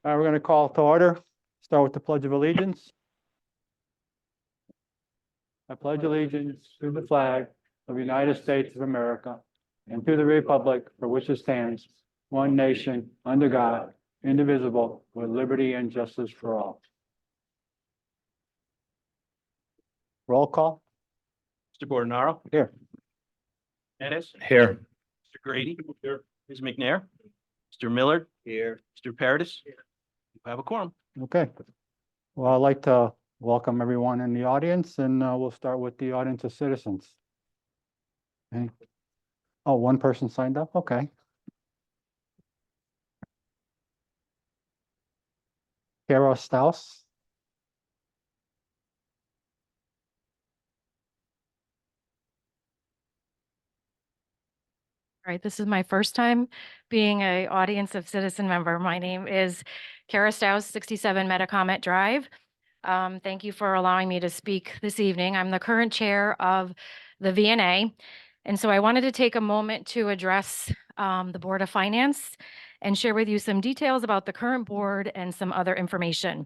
We're going to call to order. Start with the Pledge of Allegiance. I pledge allegiance to the flag of the United States of America and to the republic for which it stands, one nation, under God, indivisible, with liberty and justice for all. Roll call. Mr. Bordenaro. Here. Ennis. Here. Mr. Grady. Here. Ms. McNair. Mr. Millard. Here. Mr. Paradis. You have a quorum. Okay. Well, I'd like to welcome everyone in the audience, and we'll start with the audience of citizens. Okay. Oh, one person signed up? Okay. Kara Staus. All right, this is my first time being an audience of citizen member. My name is Kara Staus, 67 Metacomet Drive. Thank you for allowing me to speak this evening. I'm the current chair of the VNA. And so I wanted to take a moment to address the Board of Finance and share with you some details about the current board and some other information.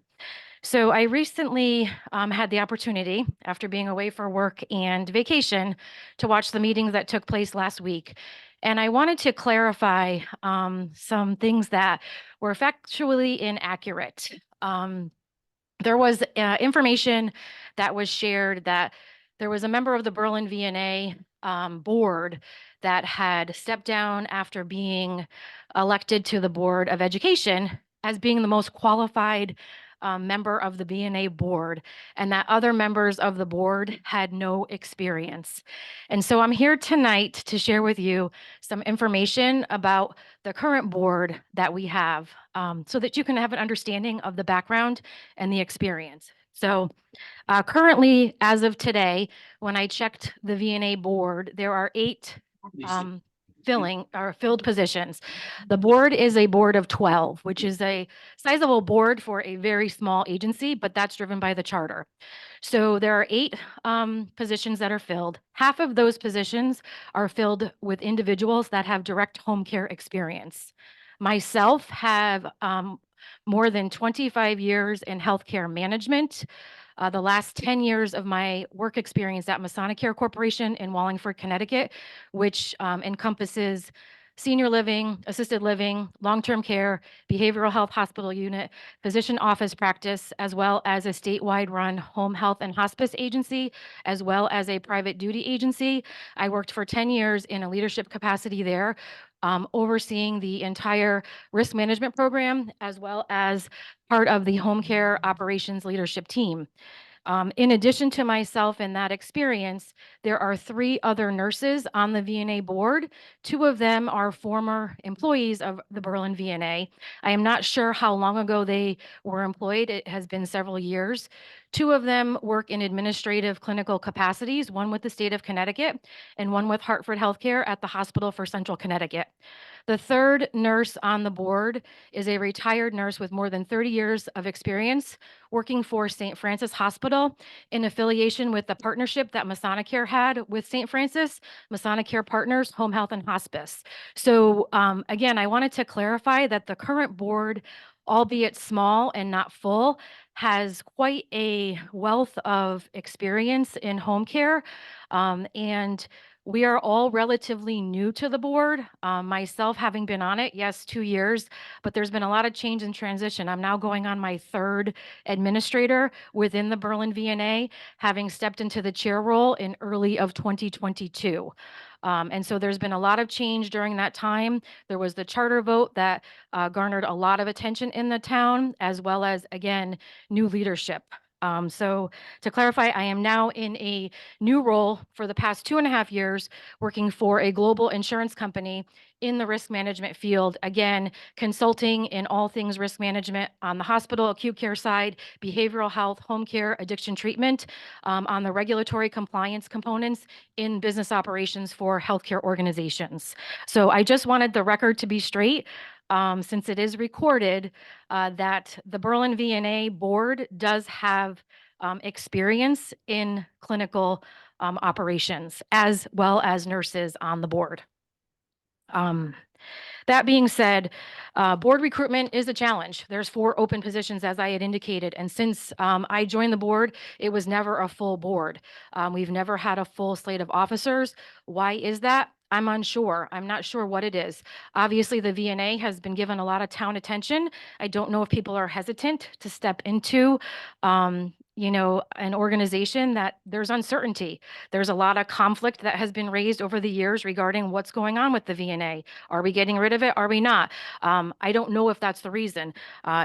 So I recently had the opportunity, after being away for work and vacation, to watch the meetings that took place last week. And I wanted to clarify some things that were factually inaccurate. There was information that was shared that there was a member of the Berlin VNA board that had stepped down after being elected to the Board of Education as being the most qualified member of the BNA board, and that other members of the board had no experience. And so I'm here tonight to share with you some information about the current board that we have, so that you can have an understanding of the background and the experience. So currently, as of today, when I checked the VNA board, there are 8 filled positions. The board is a board of 12, which is a sizable board for a very small agency, but that's driven by the charter. So there are 8 positions that are filled. Half of those positions are filled with individuals that have direct home care experience. Myself have more than 25 years in healthcare management. The last 10 years of my work experience at Masonacare Corporation in Wallingford, Connecticut, which encompasses senior living, assisted living, long-term care, behavioral health hospital unit, physician office practice, as well as a statewide run home health and hospice agency, as well as a private duty agency. I worked for 10 years in a leadership capacity there, overseeing the entire risk management program, as well as part of the home care operations leadership team. In addition to myself and that experience, there are 3 other nurses on the VNA board. 2 of them are former employees of the Berlin VNA. I am not sure how long ago they were employed. It has been several years. 2 of them work in administrative clinical capacities, one with the state of Connecticut and one with Hartford Healthcare at the Hospital for Central Connecticut. The 3rd nurse on the board is a retired nurse with more than 30 years of experience working for St. Francis Hospital in affiliation with the partnership that Masonacare had with St. Francis, Masonacare Partners, Home Health and Hospice. So again, I wanted to clarify that the current board, albeit small and not full, has quite a wealth of experience in home care. And we are all relatively new to the board. Myself having been on it, yes, 2 years, but there's been a lot of change and transition. I'm now going on my 3rd administrator within the Berlin VNA, having stepped into the chair role in early of 2022. And so there's been a lot of change during that time. There was the charter vote that garnered a lot of attention in the town, as well as, again, new leadership. So to clarify, I am now in a new role for the past 2.5 years, working for a global insurance company in the risk management field, again, consulting in all things risk management on the hospital acute care side, behavioral health, home care, addiction treatment, on the regulatory compliance components in business operations for healthcare organizations. So I just wanted the record to be straight. Since it is recorded, that the Berlin VNA board does have experience in clinical operations, as well as nurses on the board. That being said, board recruitment is a challenge. There's 4 open positions, as I had indicated. And since I joined the board, it was never a full board. We've never had a full slate of officers. Why is that? I'm unsure. I'm not sure what it is. Obviously, the VNA has been given a lot of town attention. I don't know if people are hesitant to step into, an organization that there's uncertainty. There's a lot of conflict that has been raised over the years regarding what's going on with the VNA. Are we getting rid of it? Are we not? I don't know if that's the reason.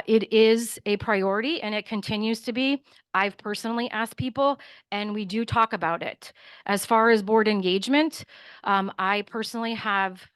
It is a priority and it continues to be. I've personally asked people and we do talk about it. As far as board engagement, I personally have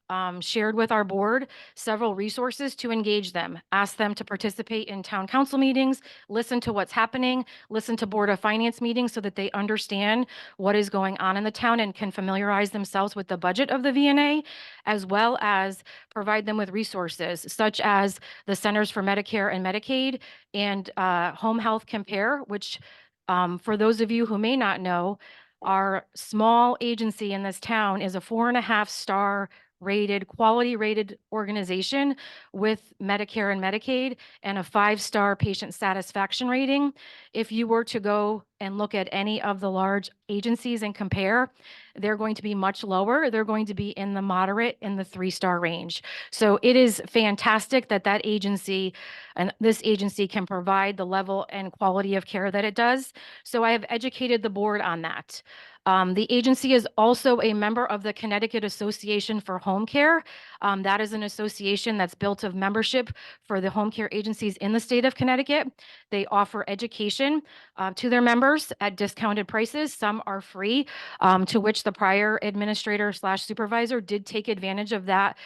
shared with our board several resources to engage them, ask them to participate in town council meetings, listen to what's happening, listen to Board of Finance meetings so that they understand what is going on in the town and can familiarize themselves with the budget of the VNA, as well as provide them with resources such as the Centers for Medicare and Medicaid and Home Health Compare, which for those of you who may not know, our small agency in this town is a 4.5-star rated, quality rated organization with Medicare and Medicaid and a 5-star patient satisfaction rating. If you were to go and look at any of the large agencies and compare, they're going to be much lower. They're going to be in the moderate, in the 3-star range. So it is fantastic that that agency and this agency can provide the level and quality of care that it does. So I have educated the board on that. The agency is also a member of the Connecticut Association for Home Care. That is an association that's built of membership for the home care agencies in the state of Connecticut. They offer education to their members at discounted prices. Some are free, to which the prior administrator/supervisor did take advantage of that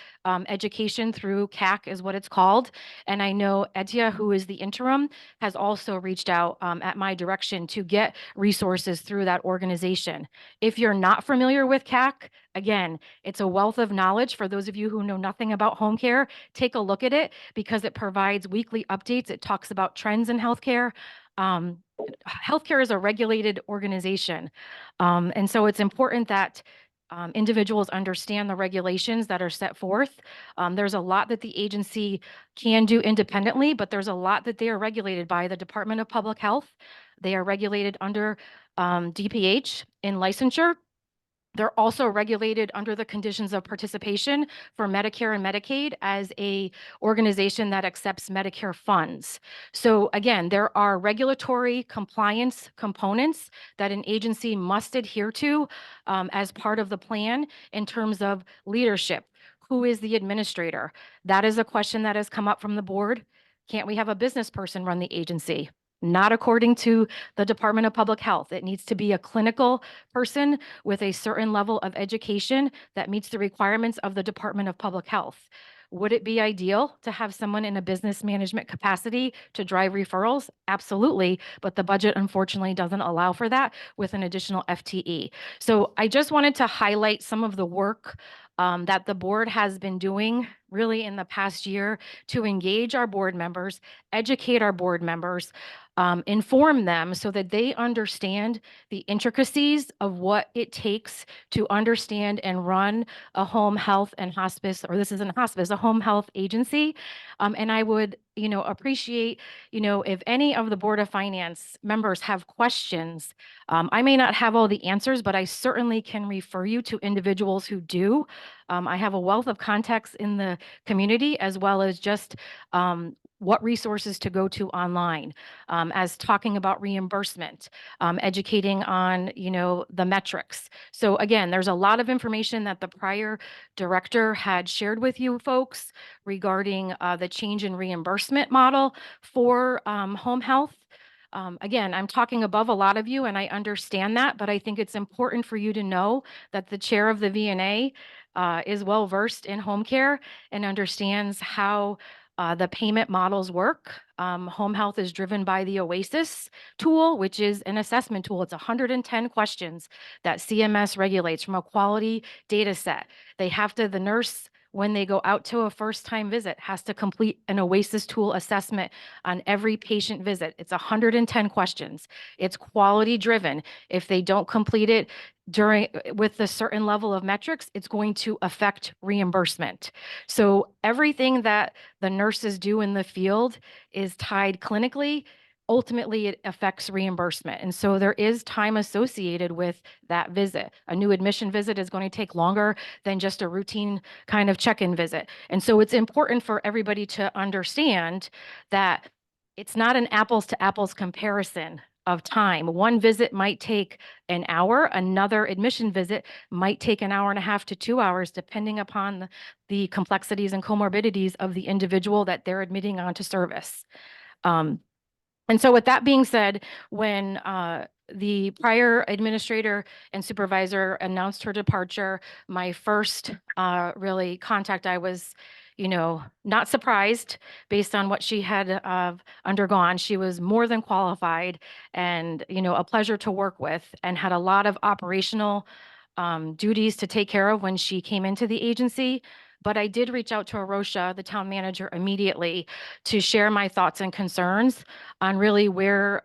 education through CAC is what it's called. And I know Etia, who is the interim, has also reached out at my direction to get resources through that organization. If you're not familiar with CAC, again, it's a wealth of knowledge. For those of you who know nothing about home care, take a look at it because it provides weekly updates. It talks about trends in healthcare. Healthcare is a regulated organization. And so it's important that individuals understand the regulations that are set forth. There's a lot that the agency can do independently, but there's a lot that they are regulated by the Department of Public Health. They are regulated under DPH in licensure. They're also regulated under the conditions of participation for Medicare and Medicaid as a organization that accepts Medicare funds. So again, there are regulatory compliance components that an agency must adhere to as part of the plan in terms of leadership. Who is the administrator? That is a question that has come up from the board. Can't we have a business person run the agency? Not according to the Department of Public Health. It needs to be a clinical person with a certain level of education that meets the requirements of the Department of Public Health. Would it be ideal to have someone in a business management capacity to drive referrals? Absolutely, but the budget unfortunately doesn't allow for that with an additional FTE. So I just wanted to highlight some of the work that the board has been doing really in the past year to engage our board members, educate our board members, inform them so that they understand the intricacies of what it takes to understand and run a home health and hospice, or this isn't a hospice, a home health agency. And I would, appreciate, if any of the Board of Finance members have questions, I may not have all the answers, but I certainly can refer you to individuals who do. I have a wealth of contacts in the community as well as just what resources to go to online, as talking about reimbursement, educating on, the metrics. So again, there's a lot of information that the prior director had shared with you folks regarding the change in reimbursement model for home health. Again, I'm talking above a lot of you and I understand that, but I think it's important for you to know that the chair of the VNA is well versed in home care and understands how the payment models work. Home health is driven by the OASIS tool, which is an assessment tool. It's 110 questions that CMS regulates from a quality data set. The nurse, when they go out to a first-time visit, has to complete an OASIS tool assessment on every patient visit. It's 110 questions. It's quality driven. If they don't complete it, with a certain level of metrics, it's going to affect reimbursement. So everything that the nurses do in the field is tied clinically. Ultimately, it affects reimbursement. And so there is time associated with that visit. A new admission visit is going to take longer than just a routine kind of check-in visit. And so it's important for everybody to understand that it's not an apples to apples comparison of time. One visit might take an hour, another admission visit might take an hour and a half to 2 hours, depending upon the complexities and comorbidities of the individual that they're admitting onto service. And so with that being said, when the prior administrator and supervisor announced her departure, my first really contact, I was, not surprised based on what she had undergone. She was more than qualified and, a pleasure to work with, and had a lot of operational duties to take care of when she came into the agency. But I did reach out to Arosha, the town manager, immediately to share my thoughts and concerns on really where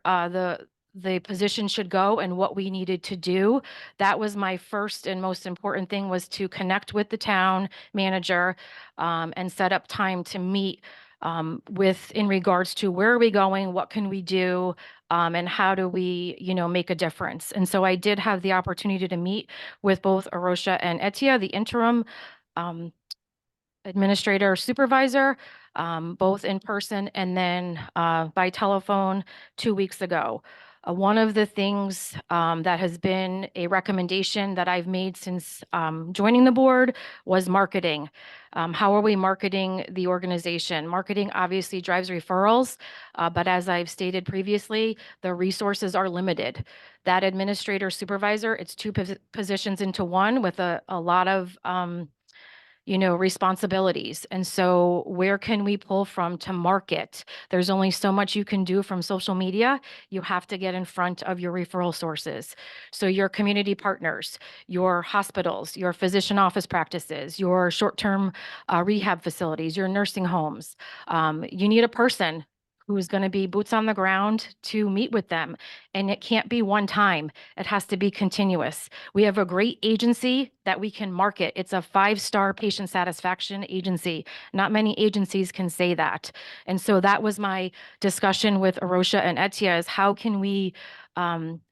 the position should go and what we needed to do. That was my first and most important thing, was to connect with the town manager and set up time to meet in regards to where are we going, what can we do, and how do we, make a difference. And so I did have the opportunity to meet with both Arosha and Etia, the interim administrator supervisor, both in person and then by telephone 2 weeks ago. One of the things that has been a recommendation that I've made since joining the board was marketing. How are we marketing the organization? Marketing obviously drives referrals, but as I've stated previously, the resources are limited. That administrator supervisor, it's two positions into one with a lot of responsibilities. And so where can we pull from to market? There's only so much you can do from social media. You have to get in front of your referral sources. So your community partners, your hospitals, your physician office practices, your short-term rehab facilities, your nursing homes. You need a person who's going to be boots on the ground to meet with them. And it can't be one time. It has to be continuous. We have a great agency that we can market. It's a 5-star patient satisfaction agency. Not many agencies can say that. And so that was my discussion with Arosha and Etia, is how can we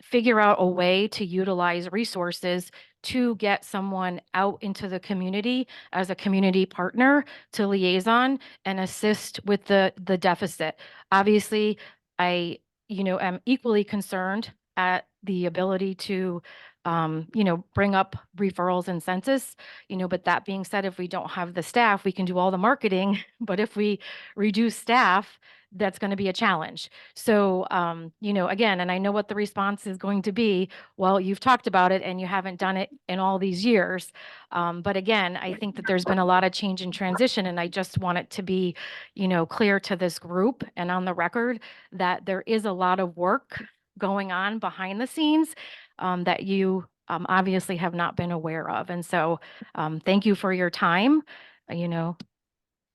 figure out a way to utilize resources to get someone out into the community as a community partner to liaison and assist with the deficit. Obviously, I, am equally concerned at the ability to, bring up referrals and census, but that being said, if we don't have the staff, we can do all the marketing, but if we reduce staff, that's going to be a challenge. So, again, and I know what the response is going to be. Well, you've talked about it and you haven't done it in all these years. But again, I think that there's been a lot of change and transition, and I just want it to be, clear to this group and on the record that there is a lot of work going on behind the scenes that you obviously have not been aware of. And so thank you for your time,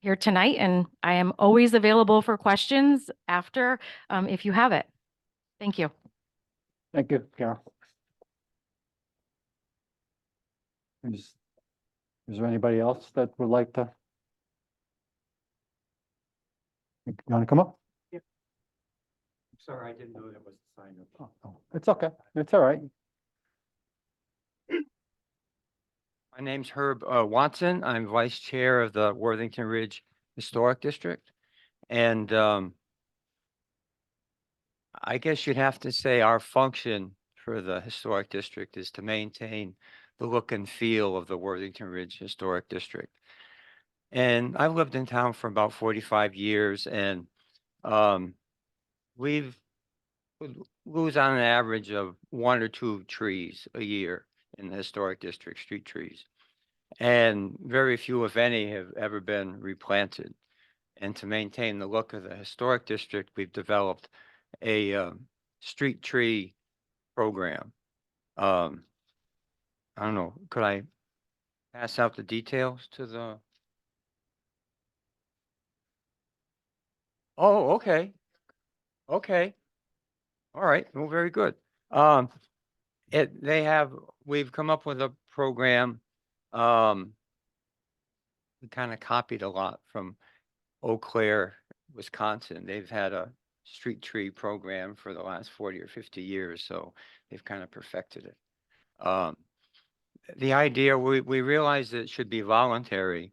here tonight, and I am always available for questions after if you have it. Thank you. Thank you, Carol. Is there anybody else that would like to? You want to come up? Sorry, I didn't know that was the sign up. Oh, it's okay. It's all right. My name's Herb Watson. I'm Vice Chair of the Worthington Ridge Historic District. And I guess you'd have to say our function for the Historic District is to maintain the look and feel of the Worthington Ridge Historic District. And I've lived in town for about 45 years, and we lose on an average of 1 or 2 trees a year in the Historic District, street trees. And very few, if any, have ever been replanted. And to maintain the look of the Historic District, we've developed a street tree program. I don't know, could I pass out the details to the? Oh, okay. Okay. All right. Well, very good. we've come up with a program. We kind of copied a lot from Eau Claire, Wisconsin. They've had a street tree program for the last 40 or 50 years, so they've kind of perfected it. The idea, we realized that it should be voluntary,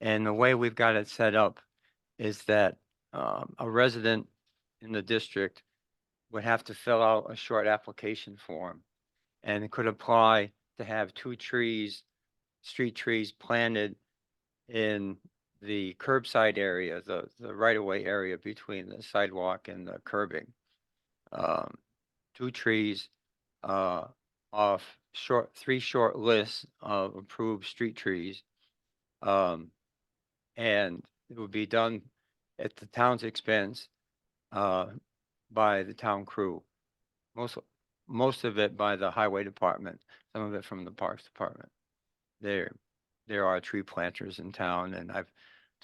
and the way we've got it set up is that a resident in the district would have to fill out a short application form, and it could apply to have 2 trees, street trees planted in the curbside area, the right-of-way area between the sidewalk and the curbing. 2 trees off 3 short lists of approved street trees. And it would be done at the town's expense by the town crew. Most of it by the highway department, some of it from the parks department. There are tree planters in town, and I've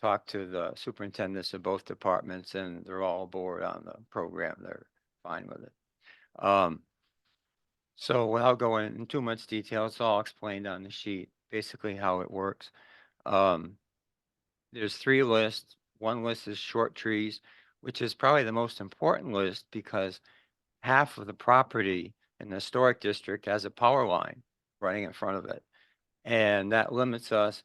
talked to the superintendents of both departments, and they're all aboard on the program. They're fine with it. So without going in too much detail, it's all explained on the sheet, basically how it works. There's 3 lists. One list is short trees, which is probably the most important list because half of the property in the historic district has a power line running in front of it. And that limits us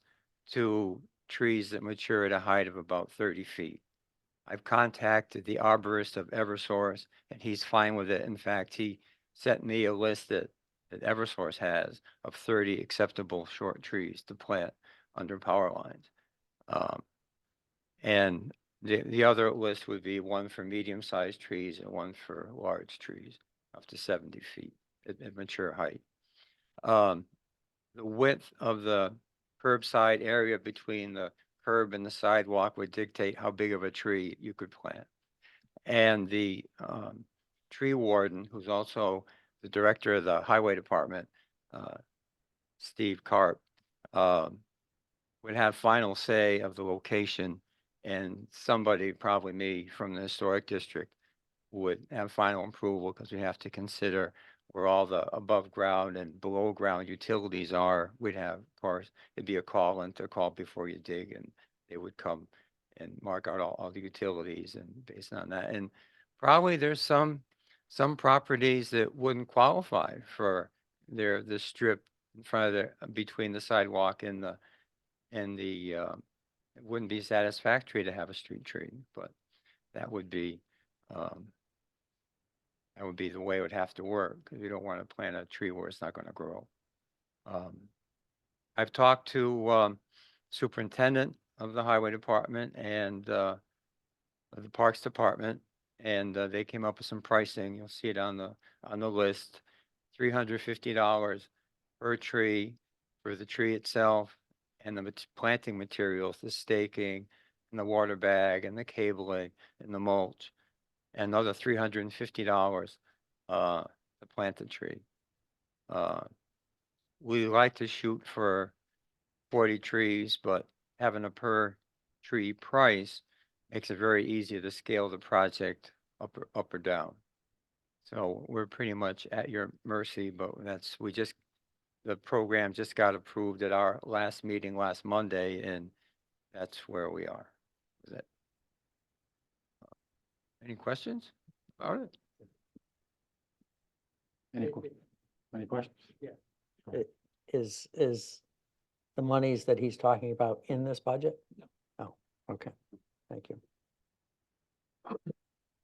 to trees that mature at a height of about 30 feet. I've contacted the arborist of Eversource, and he's fine with it. In fact, he sent me a list that Eversource has of 30 acceptable short trees to plant under power lines. And the other list would be one for medium-sized trees and one for large trees, up to 70 feet at mature height. The width of the curbside area between the curb and the sidewalk would dictate how big of a tree you could plant. And the tree warden, who's also the director of the highway department, Steve Karp, would have final say of the location, and somebody, probably me from the historic district, would have final approval because we have to consider where all the above ground and below ground utilities are. We'd have, of course, it'd be a call before you dig, and they would come and mark out all the utilities, and based on that. And probably there's some properties that wouldn't qualify for the strip in front of between the sidewalk and the it wouldn't be satisfactory to have a street tree, but that would be the way it would have to work, because you don't want to plant a tree where it's not going to grow. I've talked to superintendent of the highway department and the parks department, and they came up with some pricing. You'll see it on the list. $350 per tree for the tree itself, and the planting materials, the staking, and the water bag, and the cabling, and the mulch, and another $350 to plant the tree. We like to shoot for 40 trees, but having a per tree price makes it very easy to scale the project up or down. So we're pretty much at your mercy, but the program just got approved at our last meeting last Monday, and that's where we are with it. Any questions about it? Any questions? Is the monies that he's talking about in this budget? No. Oh, okay, thank you.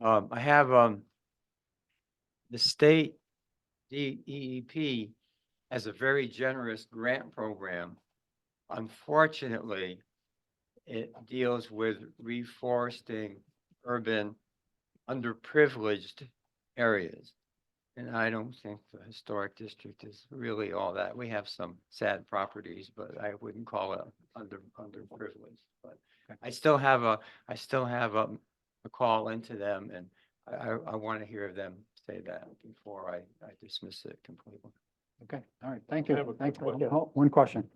I have the state DEEP has a very generous grant program. Unfortunately, it deals with reforesting urban underprivileged areas. And I don't think the historic district is really all that. We have some sad properties, but I wouldn't call it underprivileged. But I still have a call into them, and I want to hear them say that before I dismiss it completely. Okay, all right, thank I you. have a Thank quick you. question. Oh, one question.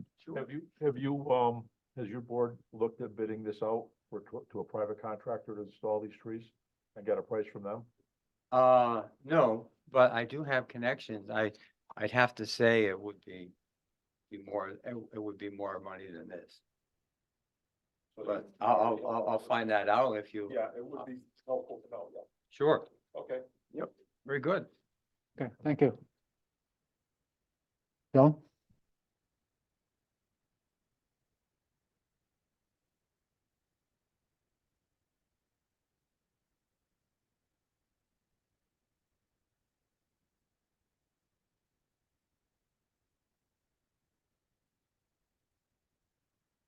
Has your board looked at bidding this out to a private contractor to install these trees and get a price from them? No, but I do have connections. I'd have to say it would be more, it would be more money than this. But I'll find that out if you. Yeah, it would be helpful to know, yeah. Sure. Okay. Very good. Okay, thank you. Joan?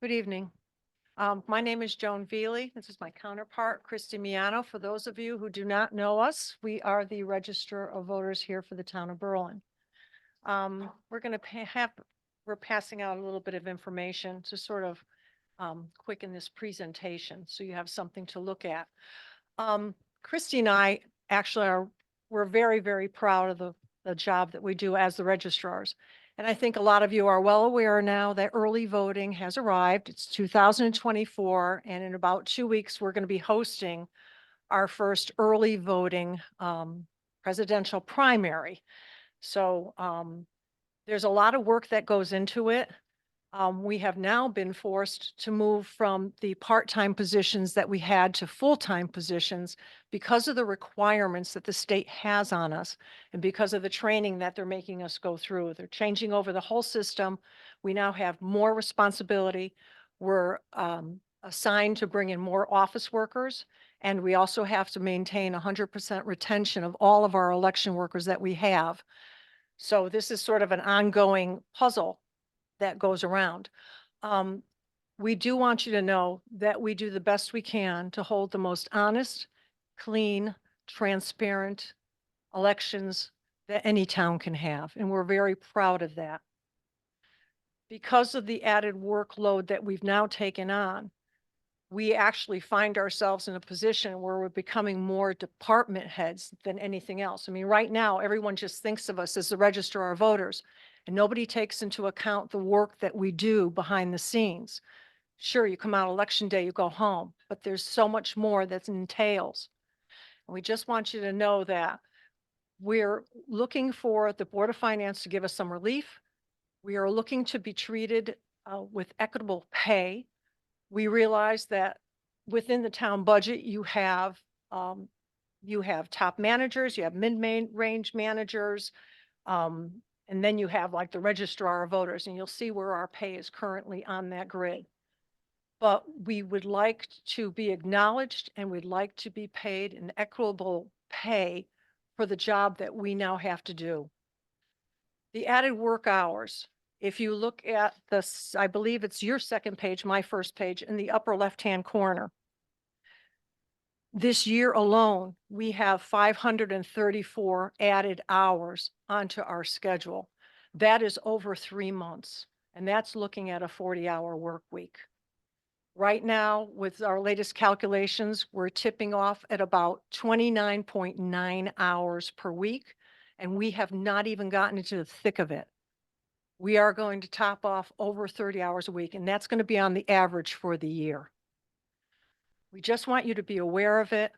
Good evening. My name is Joan Veely. This is my counterpart, Christy Miano. For those of you who do not know us, we are the Register of Voters here for the town of Berlin. We're going to we're passing out a little bit of information to sort of quicken this presentation, so you have something to look at. Christy and I actually we're very, very proud of the job that we do as the registrars. And I think a lot of you are well aware now that early voting has arrived. It's 2024, and in about 2 weeks, we're going to be hosting our first early voting presidential primary. So there's a lot of work that goes into it. We have now been forced to move from the part-time positions that we had to full-time positions because of the requirements that the state has on us and because of the training that they're making us go through. They're changing over the whole system. We now have more responsibility. We're assigned to bring in more office workers, and we also have to maintain 100% retention of all of our election workers that we have. So this is sort of an ongoing puzzle that goes around. We do want you to know that we do the best we can to hold the most honest, clean, transparent elections that any town can have, and we're very proud of that. Because of the added workload that we've now taken on, we actually find ourselves in a position where we're becoming more department heads than anything else. I mean, right now, everyone just thinks of us as the registrar of voters, and nobody takes into account the work that we do behind the scenes. Sure, you come out election day, you go home, but there's so much more that entails. And we just want you to know that we're looking for the Board of Finance to give us some relief. We are looking to be treated with equitable pay. We realize that within the town budget, you have top managers, you have mid-range managers, and then you have like the registrar of voters, and you'll see where our pay is currently on that grid. But we would like to be acknowledged, and we'd like to be paid an equitable pay for the job that we now have to do. The added work hours. If you look at this, I believe it's your second page, my first page, in the upper left-hand corner. This year alone, we have 534 added hours onto our schedule. That is over 3 months, and that's looking at a 40-hour work week. Right now, with our latest calculations, we're tipping off at about 29.9 hours per week, and we have not even gotten into the thick of it. We are going to top off over 30 hours a week, and that's going to be on the average for the year. We just want you to be aware of it.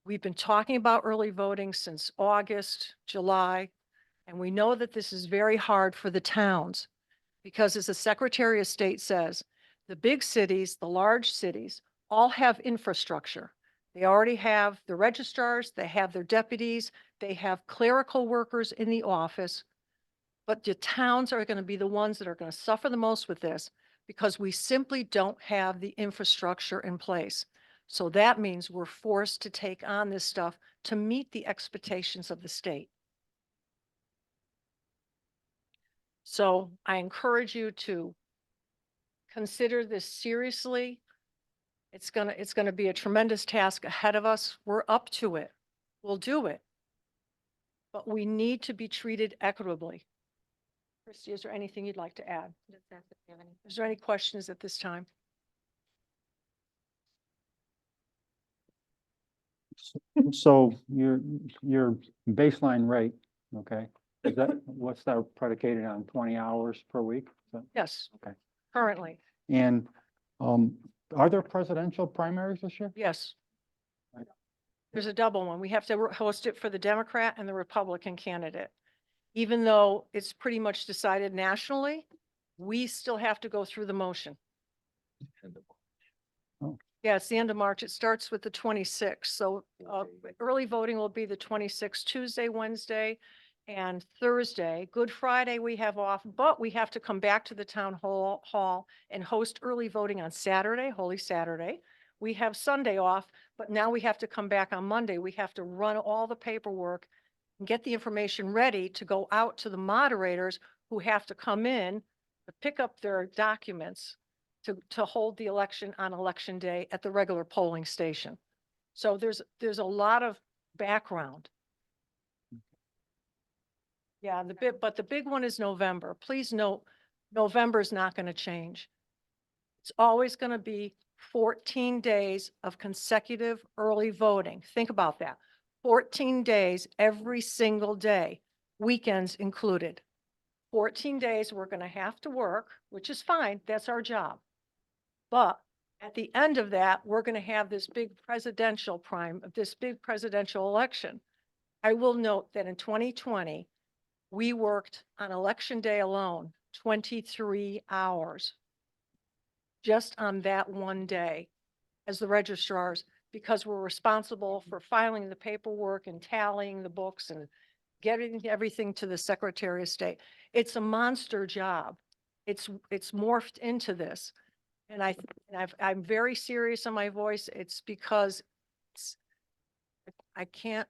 We've been talking about early voting since August, July, and we know that this is very hard for the towns because, as the Secretary of State says, the big cities, the large cities, all have infrastructure. They already have the registrars, they have their deputies, they have clerical workers in the office, but the towns are going to be the ones that are going to suffer the most with this because we simply don't have the infrastructure in place. So that means we're forced to take on this stuff to meet the expectations of the state. So I encourage you to consider this seriously. It's gonna be a tremendous task ahead of us. We're up to it. We'll do it. But we need to be treated equitably. Christy, is there anything you'd like to add? Is there any questions at this time? So your baseline rate, okay, is that, what's that predicated on, 20 hours per week? Is that- Yes. Okay. Currently, And are there presidential primaries this year? yes. Right. There's a double one. We have to host it for the Democrat and the Republican candidate. even though it's pretty much decided nationally, we still have to go through the motion. Yeah, it's the end of March. It starts with the 26th. So early voting will be the 26th, Tuesday, Wednesday, and Thursday. Good Friday we have off, but we have to come back to the town hall and host early voting on Saturday, Holy Saturday. We have Sunday off, but now we have to come back on Monday. We have to run all the paperwork and get the information ready to go out to the moderators who have to come in to pick up their documents to hold the election on election day at the regular polling station. So there's a lot of background. Yeah, but the big one is November. Please note, November is not going to change. It's always going to be 14 days of consecutive early voting. Think about that. 14 days every single day, weekends included. 14 days we're going to have to work, which is fine. That's our job. But at the end of that, we're going to have this big presidential election. I will note that in 2020, we worked on election day alone, 23 hours just on that one day as the registrars, because we're responsible for filing the paperwork and tallying the books and getting everything to the Secretary of State. It's a monster job. It's morphed into this. And I'm very serious on my voice. It's because I can't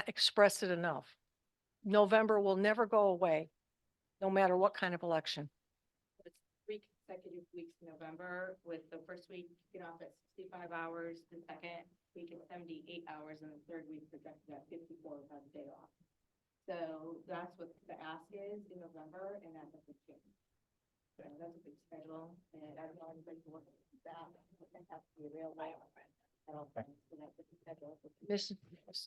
express it enough. November will never go away, no matter what kind of election. It's 3 consecutive weeks in November, with the first week get off at 65 hours, the second week at 78 hours, and the third week projected at 54 without a day off. So that's what the ask is in November, and that's a big change. So that's a big schedule, and I don't know anybody who works with that, but that has to be available. at all times, so that's a big schedule. Ms.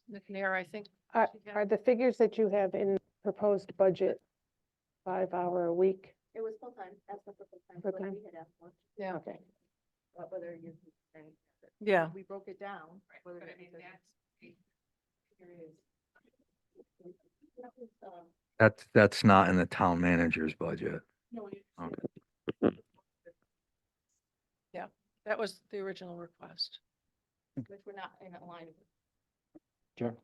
McNair, I think. Are the figures that you have in proposed budget 5-hour a week? It was full-time, that's the full-time, Full what time? we had asked for, Yeah. Okay. but whether you're saying. Yeah. We broke it down. whether But I it's mean, a- That's not in the town manager's budget. No, you- Okay. That was the original request. Which we're not in line with. Sure.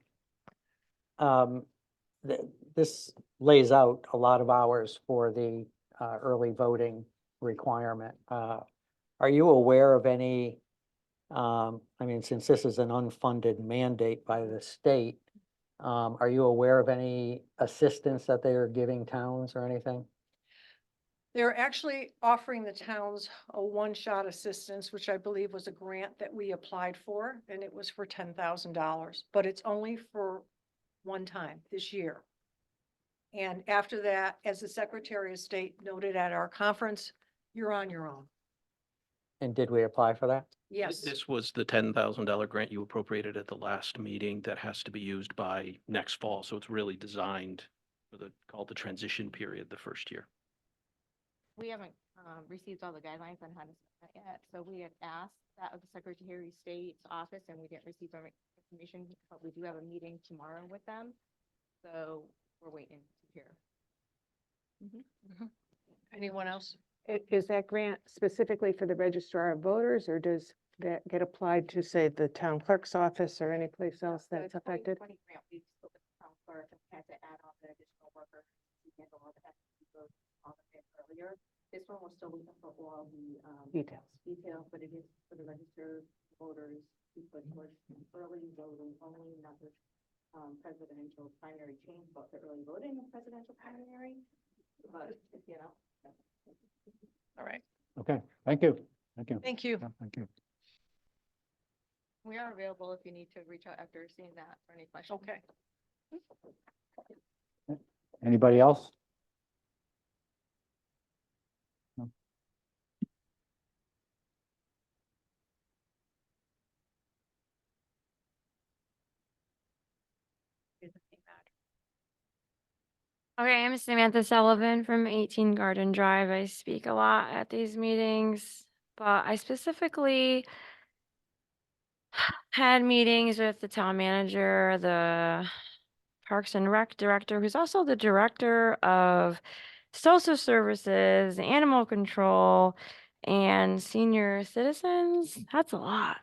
This lays out a lot of hours for the early voting requirement. Are you aware of any, I mean, since this is an unfunded mandate by the state, are you aware of any assistance that they are giving towns or anything? They're actually offering the towns a one-shot assistance, which I believe was a grant that we applied for, and it was for $10,000, but it's only for one time this year. And after that, as the Secretary of State noted at our conference, you're on your own. And did we apply for that? Yes. This was the $10,000 grant you appropriated at the last meeting that has to be used by next fall. So it's really designed for called the transition period, the first year. We haven't received all the guidelines on how to spend that yet, so we had asked that of the Secretary of State's office, and we didn't receive any information, but we do have a meeting tomorrow with them, so we're waiting to hear. Anyone else? Is that grant specifically for the registrar of voters, or does that get applied to, say, the town clerk's office or any place else The that's affected? 2020 grant, we've spoken to the town clerk and had to add on the additional worker to handle all the on the bit earlier. This one, we're still waiting for all the details, but it is for the registered voters who put towards early voting only, not the presidential primary change, but the early voting and presidential primary. But, you know. All right. Okay, thank you. Thank you. Thank you. Yeah, Thank you. We are available if you need to reach out after seeing that for any questions. Okay. Anybody else? No. Okay, I'm Samantha Sullivan from 18 Garden Drive. I speak a lot at these meetings, but I specifically had meetings with the town manager, the Parks and Rec director, who's also the director of social services, animal control, and senior citizens. That's a lot.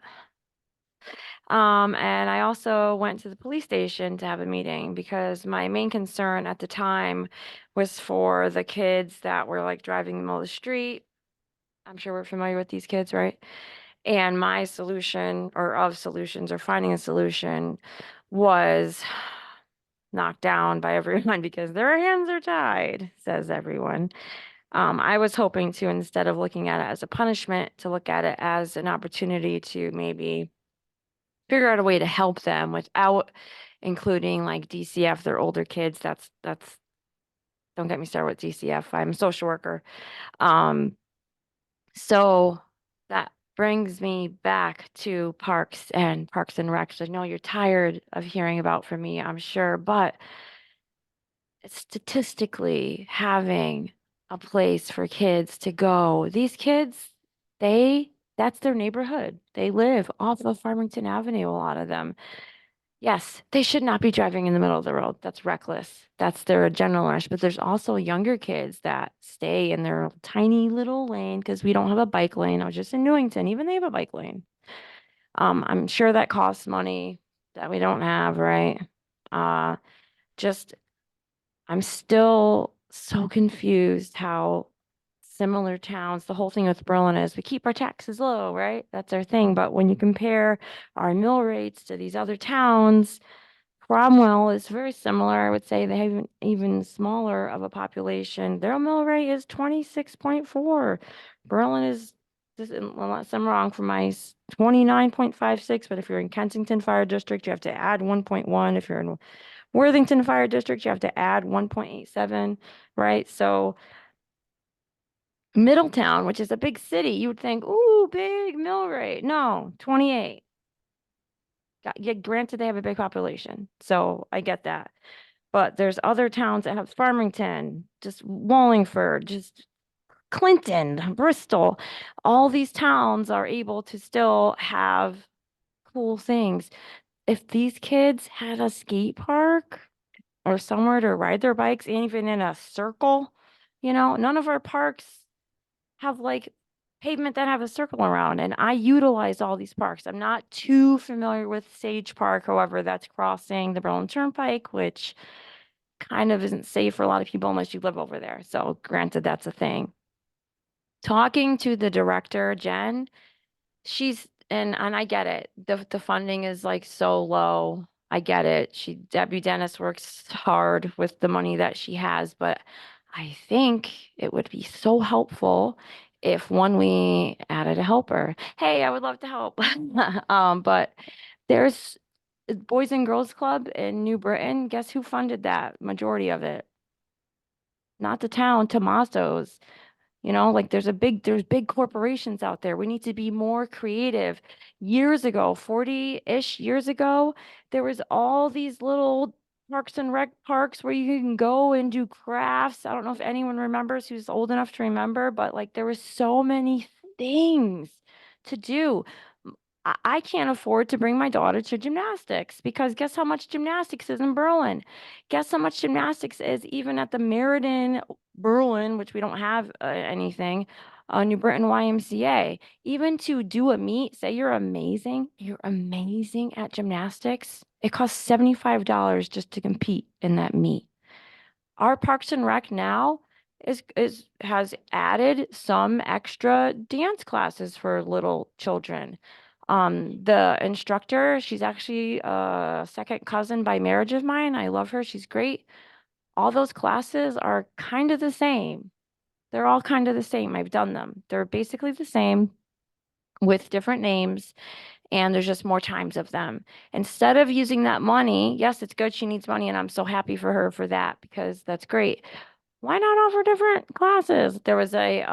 And I also went to the police station to have a meeting because my main concern at the time was for the kids that were like driving in the middle of the street. I'm sure we're familiar with these kids, right? And my solution or of solutions or finding a solution was knocked down by everyone because their hands are tied, says everyone. I was hoping to, instead of looking at it as a punishment, to look at it as an opportunity to maybe figure out a way to help them without including like DCF, their older kids. That's, don't get me started with DCF. I'm a social worker. So that brings me back to Parks and Rec. I know you're tired of hearing about from me, I'm sure, but statistically having a place for kids to go, these kids, that's their neighborhood. They live off of Farmington Avenue, a lot of them. Yes, they should not be driving in the middle of the road. That's reckless. That's their general rush. But there's also younger kids that stay in their tiny little lane because we don't have a bike lane. I was just in Newington. Even they have a bike lane. I'm sure that costs money that we don't have, right? Just I'm still so confused how similar towns, the whole thing with Berlin is we keep our taxes low, right? That's our thing. But when you compare our mill rates to these other towns, Cromwell is very similar. I would say they have even smaller of a population. Their mill rate is 26.4. Berlin is, unless I'm wrong, for my 29.56. But if you're in Kensington Fire District, you have to add 1.1. If you're in Worthington Fire District, you have to add 1.87, right? So Middletown, which is a big city, you would think, ooh, big mill rate. No, 28. Yeah, granted, they have a big population, so I get that. But there's other towns that have Farmington, just Wallingford, just Clinton, Bristol. All these towns are able to still have cool things. If these kids had a skate park or somewhere to ride their bikes, even in a circle, none of our parks have like pavement that have a circle around, and I utilize all these parks. I'm not too familiar with Sage Park, however, that's crossing the Berlin Turnpike, which kind of isn't safe for a lot of people unless you live over there. So granted, that's a thing. Talking to the director, Jen, and I get it. The funding is like so low. I get it. Debbie Dennis works hard with the money that she has, but I think it would be so helpful if we added a helper. Hey, I would love to help. But there's Boys and Girls Club in New Britain. Guess who funded that? Majority of it. Not the town, Tommaso's. Like there's big corporations out there. We need to be more creative. Years ago, 40-ish years ago, there was all these little Parks and Rec parks where you can go and do crafts. I don't know if anyone remembers who's old enough to remember, but like there was so many things to do. I can't afford to bring my daughter to gymnastics because guess how much gymnastics is in Berlin? Guess how much gymnastics is even at the Meriden Berlin, which we don't have anything, New Britain YMCA. Even to do a meet, say you're amazing at gymnastics, it costs $75 just to compete in that meet. Our Parks and Rec now has added some extra dance classes for little children. The instructor, she's actually a second cousin by marriage of mine. I love her. She's great. All those classes are kind of the same. They're all kind of the same. I've done them. They're basically the same with different names, and there's just more times of them. Instead of using that money, yes, it's good. She needs money, and I'm so happy for her for that because that's great. Why not offer different classes? There was a,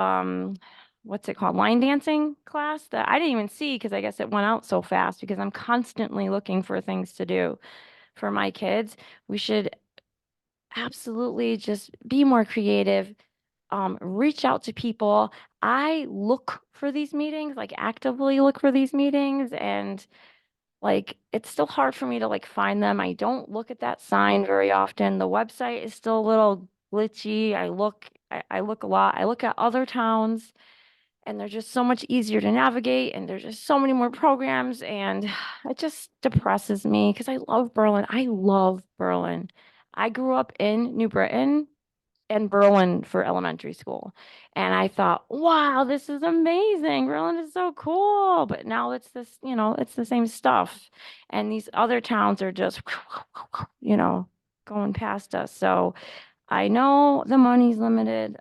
what's it called? Line dancing class that I didn't even see because I guess it went out so fast because I'm constantly looking for things to do for my kids. We should absolutely just be more creative, reach out to people. I look for these meetings, like actively look for these meetings, and like, it's still hard for me to like find them. I don't look at that sign very often. The website is still a little glitchy. I look a lot. I look at other towns and they're just so much easier to navigate and there's just so many more programs and it just depresses me because I love Berlin. I love Berlin. I grew up in New Britain and Berlin for elementary school. And I thought, wow, this is amazing. Berlin is so cool. But now it's this, it's the same stuff. And these other towns are just, going past us. So I know the money's limited.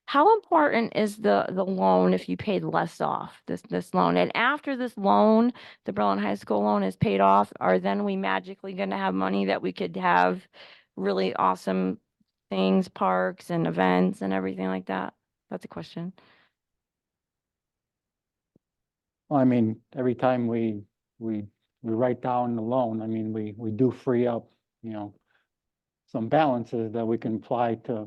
How important is the loan if you paid less off this loan? And after this loan, the Berlin High School loan is paid off, are then we magically going to have money that we could have really awesome things, parks and events and everything like that? That's a question. Well, I mean, every time we write down the loan, I mean, we do free up, some balances that we can apply to,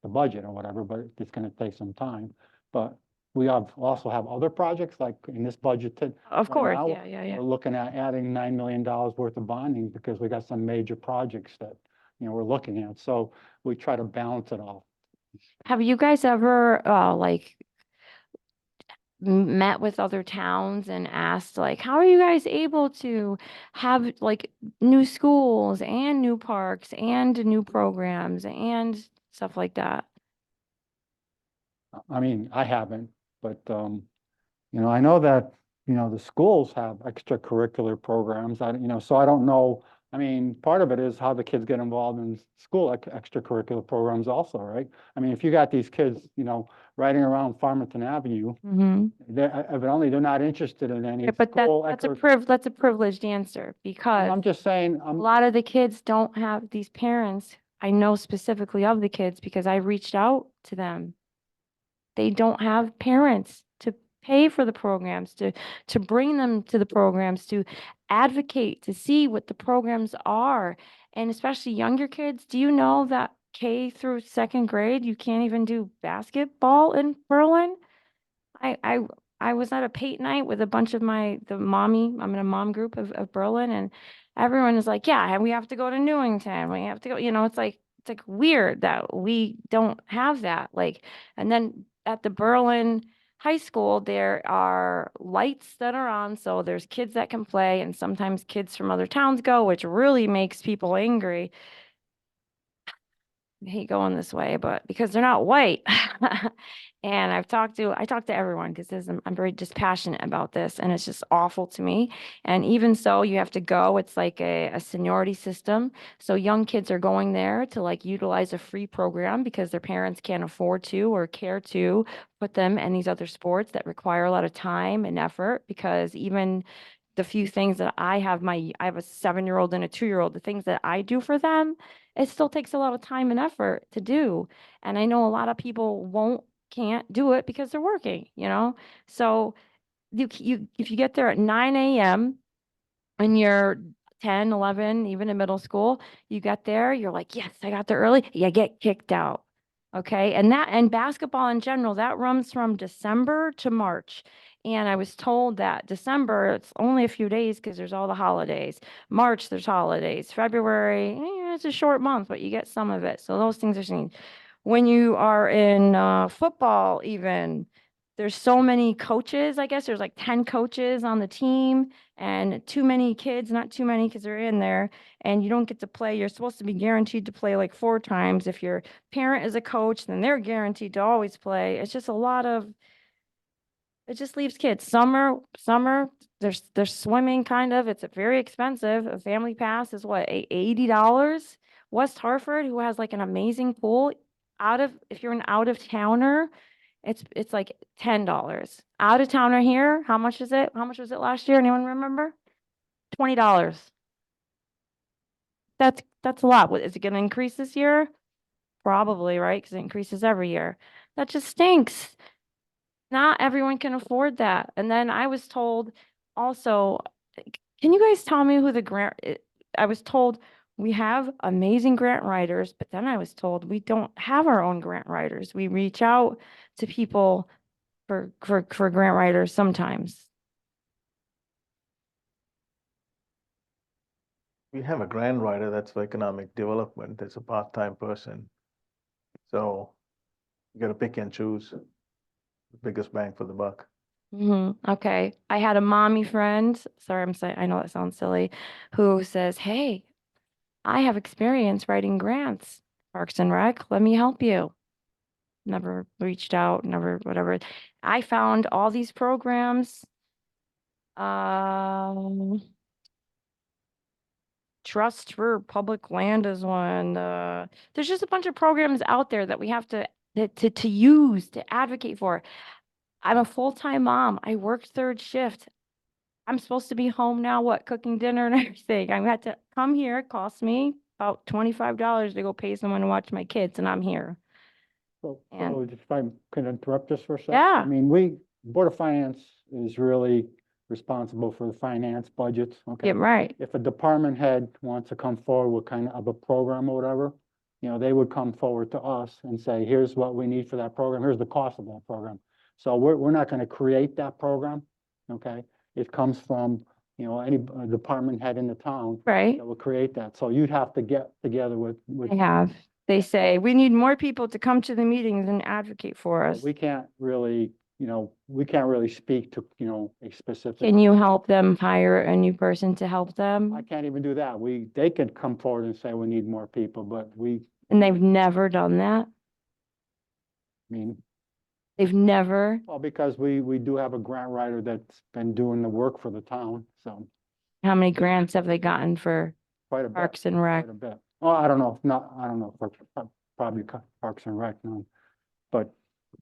the budget or whatever, but it's gonna take some time. But we also have other projects like in this budget. Of right course, now, yeah. We're looking at adding $9 million worth of bonding because we got some major projects that, we're looking at. So we try to balance it all. Have you guys ever met with other towns and asked like, how are you guys able to have like new schools and new parks and new programs and stuff like that? I mean, I haven't, but, I know that, the schools have extracurricular programs. So I don't know. I mean, part of it is how the kids get involved in school extracurricular programs also, right? I mean, if you got these kids, riding around Farmington Avenue, Mm-hmm. evidently they're not interested in any But school. that's a privileged answer because I'm just saying, a lot of the kids don't have these parents. I know specifically of the kids because I reached out to them. They don't have parents to pay for the programs, to bring them to the programs, to advocate, to see what the programs are. And especially younger kids, do you know that K through second grade, you can't even do basketball in Berlin? I was at a Pate night with a bunch of I'm in a mom group of Berlin and everyone is like, yeah, and we have to go to Newington. We have to go, it's like weird that we don't have that. Like, and then at the Berlin High School, there are lights that are on. So there's kids that can play and sometimes kids from other towns go, which really makes people angry. I hate going this way, but because they're not white. And I talk to everyone because I'm very just passionate about this and it's just awful to me. And even so, you have to go. It's like a seniority system. So young kids are going there to like utilize a free program because their parents can't afford to or care to put them in these other sports that require a lot of time and effort because even the few things that I have a 7-year-old and a 2-year-old, the things that I do for them, it still takes a lot of time and effort to do. And I know a lot of people can't do it because they're working, So if you get there at 9 a.m. and you're 10, 11, even in middle school, you get there, you're like, yes, I got there early. You get kicked out. Okay. And basketball in general, that runs from December to March. And I was told that December, it's only a few days because there's all the holidays. March, there's holidays. February, it's a short month, but you get some of it. So those things are seen. When you are in football, even, there's so many coaches. I guess there's like 10 coaches on the team and too many kids, not too many because they're in there and you don't get to play. You're supposed to be guaranteed to play like 4 times. If your parent is a coach, then they're guaranteed to always play. It's just it just leaves kids. Summer, there's swimming kind of. It's very expensive. A family pass is what, $80? West Hartford, who has like an amazing pool, if you're an out of towner, it's like $10. Out of towner here, how much is it? How much was it last year? Anyone remember? $20. That's a lot. Is it going to increase this year? Probably, right? Because it increases every year. That just stinks. Not everyone can afford that. And then I was told also, can you guys tell me who I was told we have amazing grant writers, but then I was told we don't have our own grant writers. We reach out to people for grant writers sometimes. We have a grant writer that's for economic development. That's a part-time person. So you gotta pick and choose the biggest bang for the buck. Okay. I had a mommy friend, sorry, I'm saying, I know that sounds silly, who says, hey, I have experience writing grants, Parks and Rec, let me help you. Never reached out, never, whatever. I found all these programs. Trust for Public Land is one. There's just a bunch of programs out there that we have to use, to advocate for. I'm a full-time mom. I worked third shift. I'm supposed to be home now, what, cooking dinner and everything. I had to come here. It cost me about $25 to go pay someone to watch my kids, and I'm here. So, And- if I can interrupt just for a second. Yeah. I mean, Board of Finance is really responsible for the finance budgets, okay? Yeah, right. If a department head wants to come forward with kind of a program or whatever, they would come forward to us and say, here's what we need for that program, here's the cost of that program. So we're not gonna create that program, okay? It comes from, any department head in the town Right. that will create that. So you'd have to get together with. I have. They say, we need more people to come to the meetings and advocate for us. We can't really, speak to, a specific. Can you help them hire a new person to help I them? can't even do that. They could come forward and say we need more people, but And they've never done that. I mean, They've never. well, because we do have a grant writer that's been doing the work for the town, so How many grants have they gotten for quite a bit. Parks and Rec? Quite a bit. Oh, I don't know, probably Parks and Rec, no. But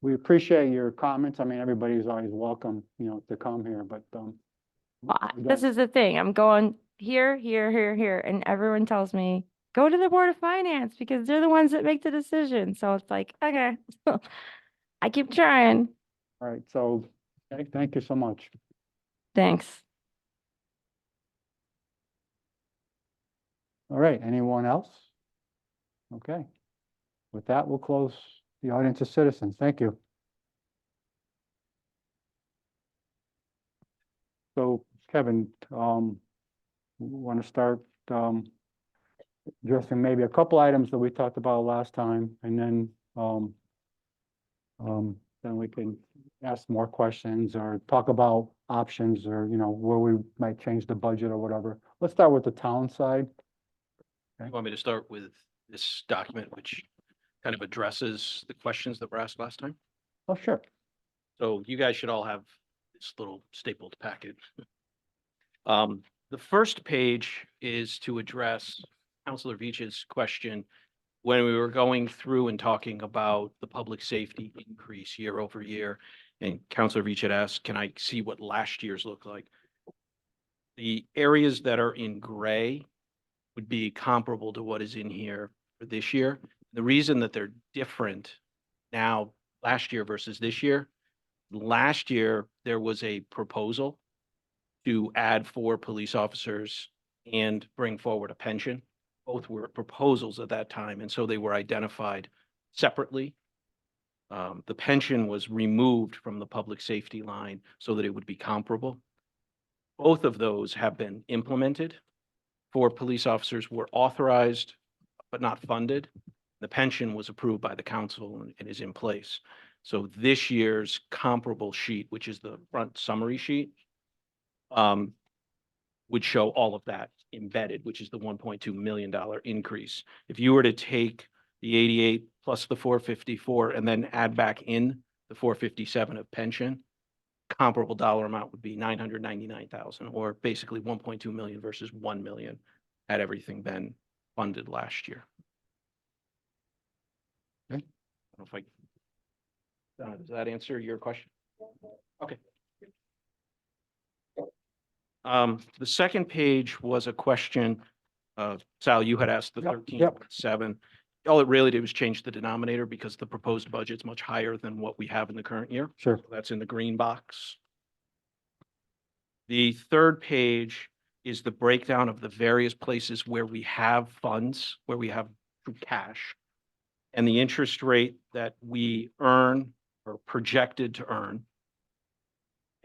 we appreciate your comments. I mean, everybody's always welcome, to come here, but, Well, we this don't- is the thing. I'm going here, and everyone tells me, go to the Board of Finance because they're the ones that make the decision. So it's like, okay, I keep trying. all right, so, okay, thank you so much. Thanks. All right, anyone else? Okay. With that, we'll close the audience of citizens. Thank you. So Kevin, want to start, addressing maybe a couple items that we talked about last time, and then we can ask more questions or talk about options or, where we might change the budget or whatever. Let's start with the town side. You want me to start with this document, which kind of addresses the questions that were asked last time? Oh, sure. So you guys should all have this little stapled package. The first page is to address Counselor Veach's question when we were going through and talking about the public safety increase year over year. And Counselor Veach had asked, can I see what last year's look like? The areas that are in gray would be comparable to what is in here for this year. The reason that they're different now, last year versus this year, last year, there was a proposal to add 4 police officers and bring forward a pension. Both were proposals at that time, and so they were identified separately. The pension was removed from the public safety line so that it would be comparable. Both of those have been implemented. 4 police officers were authorized but not funded. The pension was approved by the council and is in place. So this year's comparable sheet, which is the front summary sheet, would show all of that embedded, which is the $1.2 million increase. If you were to take the 88 plus the 454 and then add back in the 457 of pension, comparable dollar amount would be 999,000, or basically 1.2 million versus 1 million had everything been funded last year. Okay. I don't know if does that answer your question? Okay. The second page was a question, Sal, you had asked the Yep, 13.7. All it really did was change the denominator because the proposed budget's much higher than what we have in the current year. Sure. That's in the green box. The third page is the breakdown of the various places where we have funds, where we have true cash, and the interest rate that we earn or projected to earn.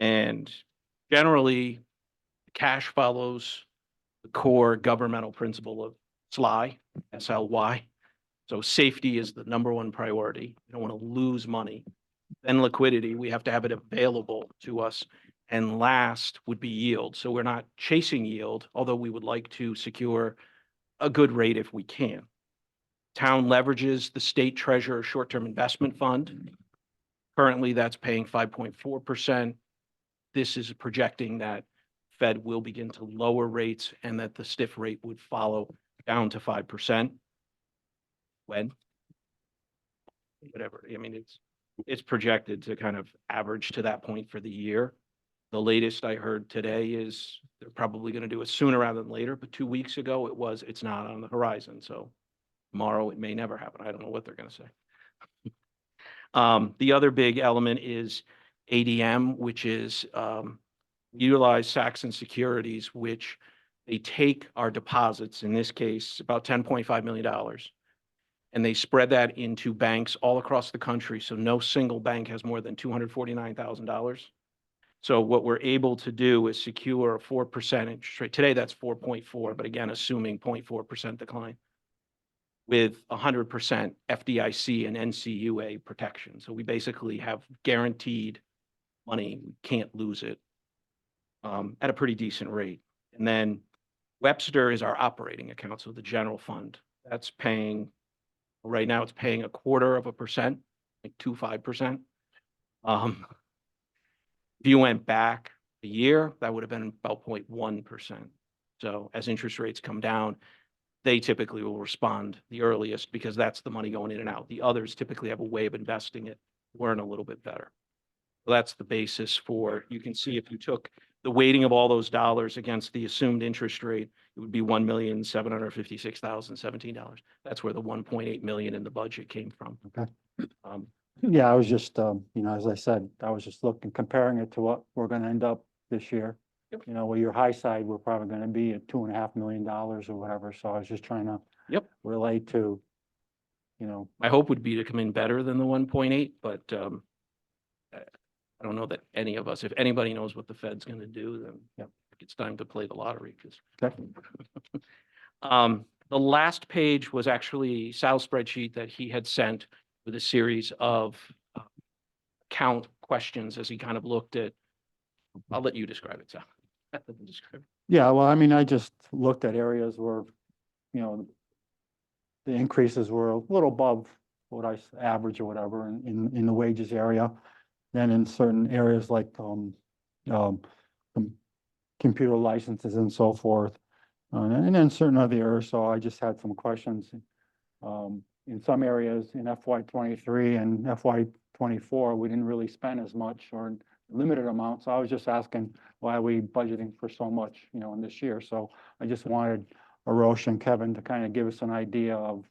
And generally, cash follows the core governmental principle of SLY, SLY. So safety is the number one priority. We don't want to lose money. Then liquidity, we have to have it available to us. And last would be yield. So we're not chasing yield, although we would like to secure a good rate if we can. Town leverages the state treasurer short-term investment fund. Currently, that's paying 5.4%. This is projecting that Fed will begin to lower rates and that the stiff rate would follow down to 5%. When? Whatever. I mean, it's projected to kind of average to that point for the year. The latest I heard today is they're probably going to do it sooner rather than later, but 2 weeks ago it's not on the horizon. So tomorrow it may never happen. I don't know what they're going to say. The other big element is ADM, which is utilize Saxon Securities, which they take our deposits, in this case, about $10.5 million, and they spread that into banks all across the country. So no single bank has more than $249,000. So what we're able to do is secure a 4% interest rate. Today, that's 4.4, but again, assuming 0.4% decline with 100% FDIC and NCUA protection. So we basically have guaranteed money. We can't lose it at a pretty decent rate. And then Webster is our operating account, so the general fund. That's paying, right now it's paying 0.25%, like 2.5%. If you went back a year, that would have been about 0.1%. So as interest rates come down, they typically will respond the earliest because that's the money going in and out. The others typically have a way of investing it, learn a little bit better. So that's the basis for, you can see if you took the weighting of all those dollars against the assumed interest rate, it would be $1,756,017. That's where the 1.8 million in the budget came from. Okay. Yeah, I was just, as I said, I was just comparing it to what we're gonna end up this year. Yep. Where your high side, we're probably gonna be at $2.5 million or whatever, so I was just trying to relate to, My hope would be to come in better than the 1.8, but I don't know that any of us, if anybody knows what the Fed's gonna do, then it's time to play the lottery. Okay. The last page was actually Sal's spreadsheet that he had sent with a series of count questions as he kind of looked at, I'll let you describe it, Sal. Yeah, well, I mean, I just looked at areas where, the increases were a little above what average or whatever in the wages area. Then in certain areas like computer licenses and so forth, and then certain other areas. So I just had some questions. In some areas in FY23 and FY24, we didn't really spend as much or limited amount. So I was just asking, why are we budgeting for so much, in this year? So I just wanted Arosh and Kevin to kind of give us an idea of,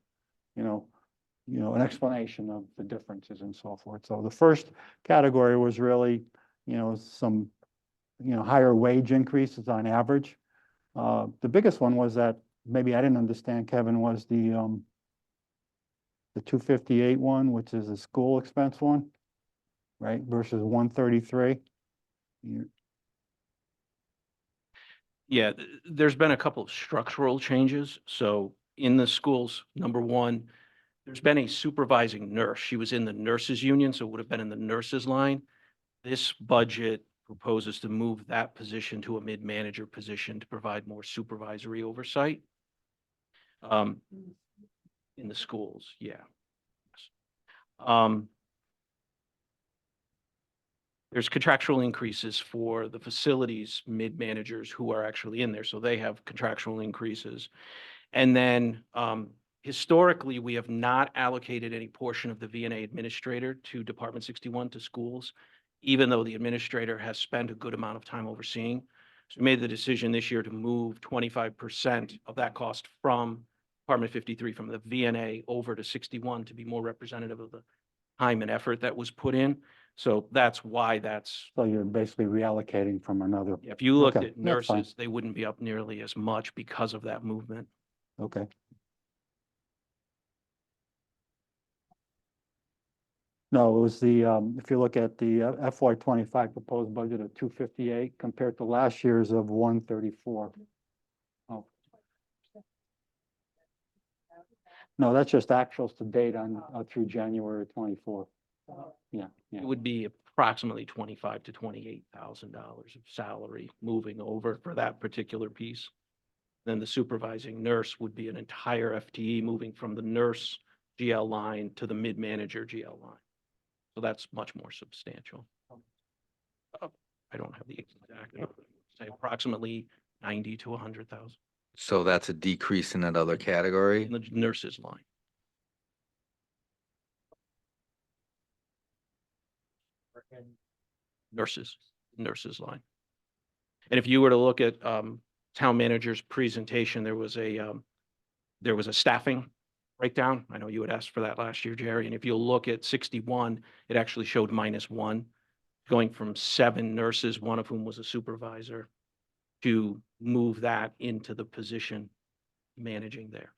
an explanation of the differences and so forth. So the first category was really, some, higher wage increases on average. The biggest one was that maybe I didn't understand, Kevin, was the 258 one, which is a school expense one, right? Versus 133. Yeah, there's been a couple of structural changes. So in the schools, number one, there's been a supervising nurse. She was in the nurses union, so it would have been in the nurses line. This budget proposes to move that position to a mid-manager position to provide more supervisory oversight in the schools. Yeah. There's contractual increases for the facilities mid-managers who are actually in there, so they have contractual increases. And then historically, we have not allocated any portion of the VNA administrator to Department 61 to schools, even though the administrator has spent a good amount of time overseeing. So we made the decision this year to move 25% of that cost from Department 53, from the VNA over to 61 to be more representative of the time and effort that was put in. So that's why that's. So you're basically reallocating from another. If you looked Okay, at that's fine. nurses, they wouldn't be up nearly as much because of that movement. Okay. No, it was the, if you look at the FY25 proposed budget of 258 compared to last year's of 134. Oh, No, that's just actuals to date on, through January 24. Yeah, yeah. It would be approximately $25,000 to $28,000 of salary moving over for that particular piece. Then the supervising nurse would be an entire FTE moving from the nurse GL line to the mid-manager GL line. So that's much more substantial. I don't have the exact, number, say approximately 90 to 100,000 So that's a decrease in that other category? in the nurses line. Nurses line. And if you were to look at town manager's presentation, there was a staffing breakdown. I know you had asked for that last year, Jerry. And if you look at 61, it actually showed -1, going from 7 nurses, one of whom was a supervisor, to move that into the position managing there.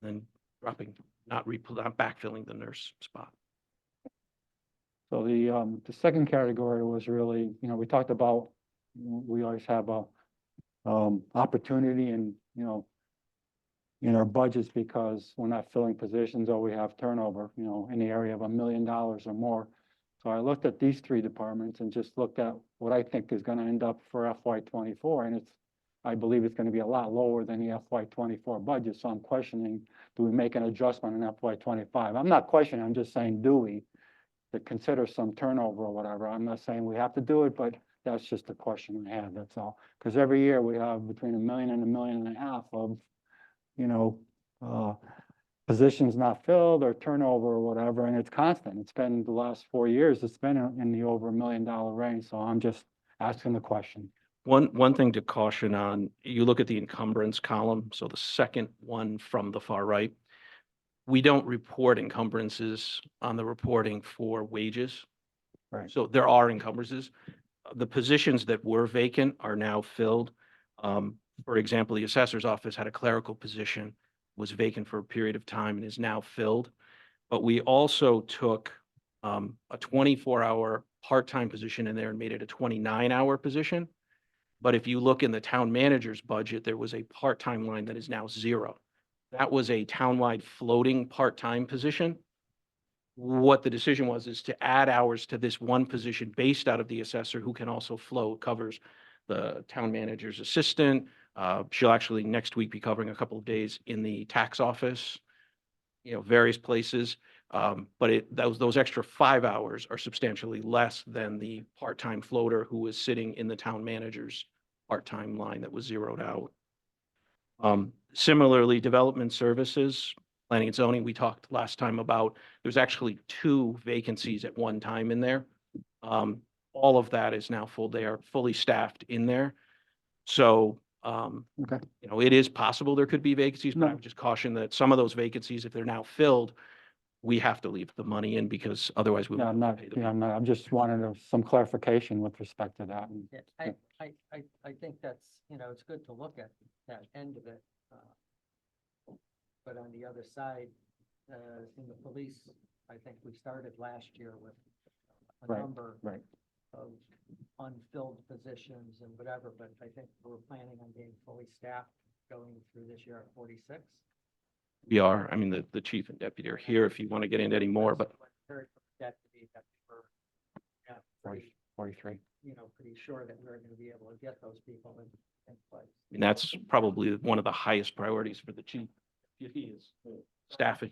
Then dropping, not backfilling the nurse spot. So the second category was really, we talked about, we always have a opportunity and, in our budgets because we're not filling positions or we have turnover, in the area of $1 million or more. So I looked at these 3 departments and just looked at what I think is going to end up for FY24, and I believe it's going to be a lot lower than the FY24 budget. So I'm questioning, do we make an adjustment in FY25? I'm not questioning, I'm just saying, do we? To consider some turnover or whatever. I'm not saying we have to do it, but that's just a question I have, that's all. Because every year we have between $1 million and $1.5 million of, positions not filled or turnover or whatever, and it's constant. It's been the last 4 years, it's been in the over $1 million range, so I'm just asking the question. One thing to caution on, you look at the encumbrance column, so the second one from the far right, we don't report encumbrances on the reporting for wages. Right. So there are encumbrances. The positions that were vacant are now filled. For example, the assessor's office had a clerical position, was vacant for a period of time and is now filled. But we also took a 24-hour part-time position in there and made it a 29-hour position. But if you look in the town manager's budget, there was a part-time line that is now 0. That was a townwide floating part-time position. What the decision was is to add hours to this one position based out of the assessor who can also float, covers the town manager's assistant. She'll actually next week be covering a couple of days in the tax office, various places. But those extra 5 hours are substantially less than the part-time floater who was sitting in the town manager's part-time line that was zeroed out. Similarly, development services, planning and zoning, we talked last time about, there's actually 2 vacancies at one time in there. All of that is now full. They are fully staffed in there. So, Okay. it is possible there could be vacancies, but I would just caution that some of those vacancies, if they're now filled, we have to leave the money in because otherwise we. Yeah, I'm not, I'm just wanting some clarification with respect to that. And- Yeah, I think that's, it's good to look at that end of it. But on the other side, in the police, I think we started last year with a Right, number right. of unfilled positions and whatever, but I think we're planning on being fully staffed going through this year at 46. We are, I mean, the chief and deputy are here if you want to get into any more, but Heard from the deputy that we're, yeah, 43. pretty sure that we're going to be able to get those people in place. I mean, that's probably one of the highest priorities for the chief. He is staffing.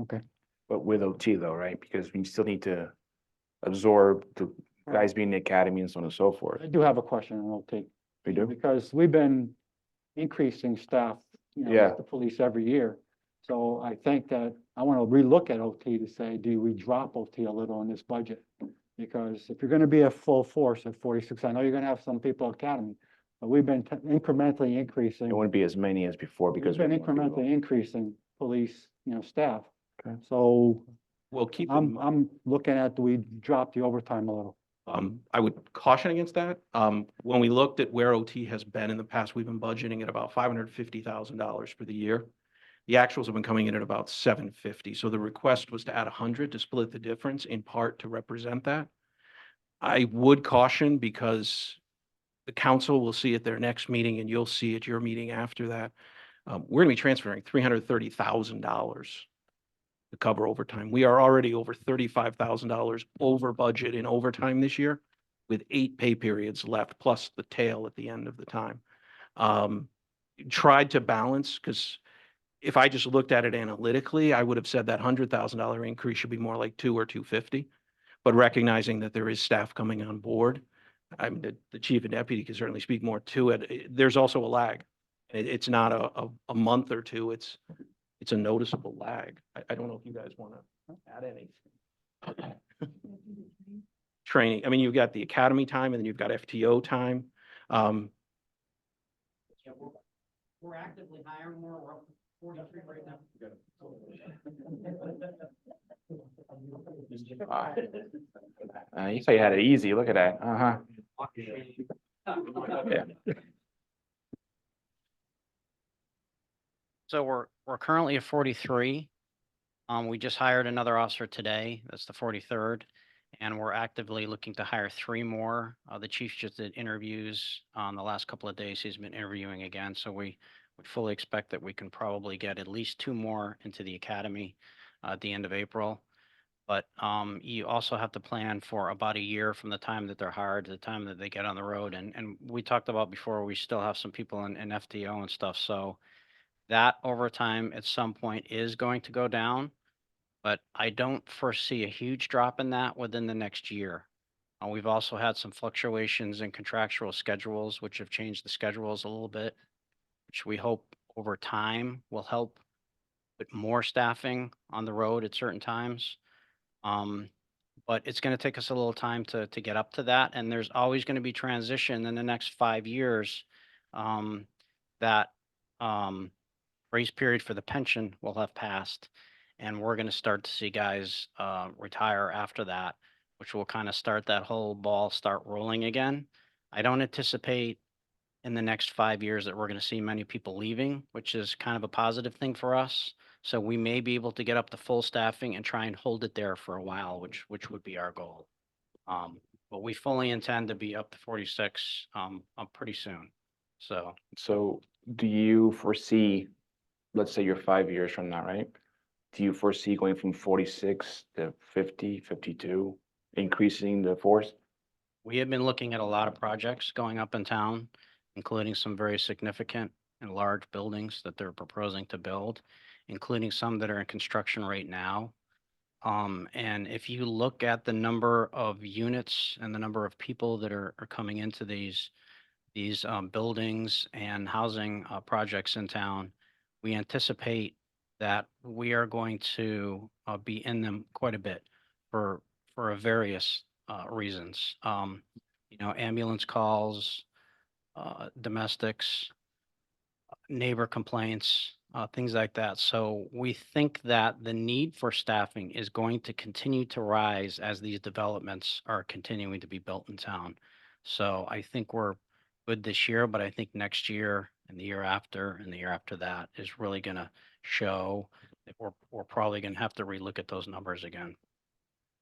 Okay. But with OT though, right? Because we still need to absorb the guys being in the academy and so on and so forth. I do have a question, and I'll take. We do? Because we've been increasing staff, Yeah. at the police every year. So I think that I want to relook at OT to say, do we drop OT a little in this budget? Because if you're going to be a full force at 46, I know you're going to have some people at academy, but we've been incrementally increasing. It wouldn't be as many as before because. We've been we have more people. incrementally increasing police, staff. Okay. So Well, I'm looking at, do we drop the overtime a little? I would caution against that. When we looked at where OT has been in the past, we've been budgeting at about $550,000 for the year. The actuals have been coming in at about 750. So the request was to add 100 to split the difference, in part to represent that. I would caution because the council will see at their next meeting and you'll see at your meeting after that. We're gonna be transferring $330,000 to cover overtime. We are already over $35,000 over budget in overtime this year with 8 pay periods left, plus the tail at the end of the time. Tried to balance, because if I just looked at it analytically, I would have said that $100,000 increase should be more like 2 or 250. But recognizing that there is staff coming on board, I mean, the chief and deputy can certainly speak more to it. There's also a lag. It's not a month or two, it's a noticeable lag. I don't know if you guys want to add anything. Training, I mean, you've got the academy time and then you've got FTO time. We're actively hiring more, we're up to 43 right now. You say you had it easy. Look at that. Uh-huh. Yeah. So we're currently at 43. We just hired another officer today. That's the 43rd. And we're actively looking to hire 3 more. The chief just did interviews the last couple of days. He's been interviewing again. So we fully expect that we can probably get at least 2 more into the academy at the end of April. But you also have to plan for about a year from the time that they're hired to the time that they get on the road. And we talked about before, we still have some people in FTO and stuff. So that overtime at some point is going to go down. But I don't foresee a huge drop in that within the next year. We've also had some fluctuations in contractual schedules, which have changed the schedules a little bit, which we hope over time will help with more staffing on the road at certain times. But it's going to take us a little time to get up to that. And there's always going to be transition in the next 5 years. That grace period for the pension will have passed. And we're going to start to see guys retire after that, which will kind of start that whole ball start rolling again. I don't anticipate in the next 5 years that we're going to see many people leaving, which is kind of a positive thing for us. So we may be able to get up to full staffing and try and hold it there for a while, which would be our goal. But we fully intend to be up to 46 pretty soon. So do you foresee, let's say you're 5 years from now, right? Do you foresee going from 46 to 50, 52, increasing the force? We have been looking at a lot of projects going up in town, including some very significant and large buildings that they're proposing to build, including some that are in construction right now. And if you look at the number of units and the number of people that are coming into these buildings and housing projects in town, we anticipate that we are going to be in them quite a bit for various reasons. Ambulance calls, domestics, neighbor complaints, things like that. So we think that the need for staffing is going to continue to rise as these developments are continuing to be built in town. So I think we're good this year, but I think next year and the year after and the year after that is really going to show that we're probably going to have to relook at those numbers again.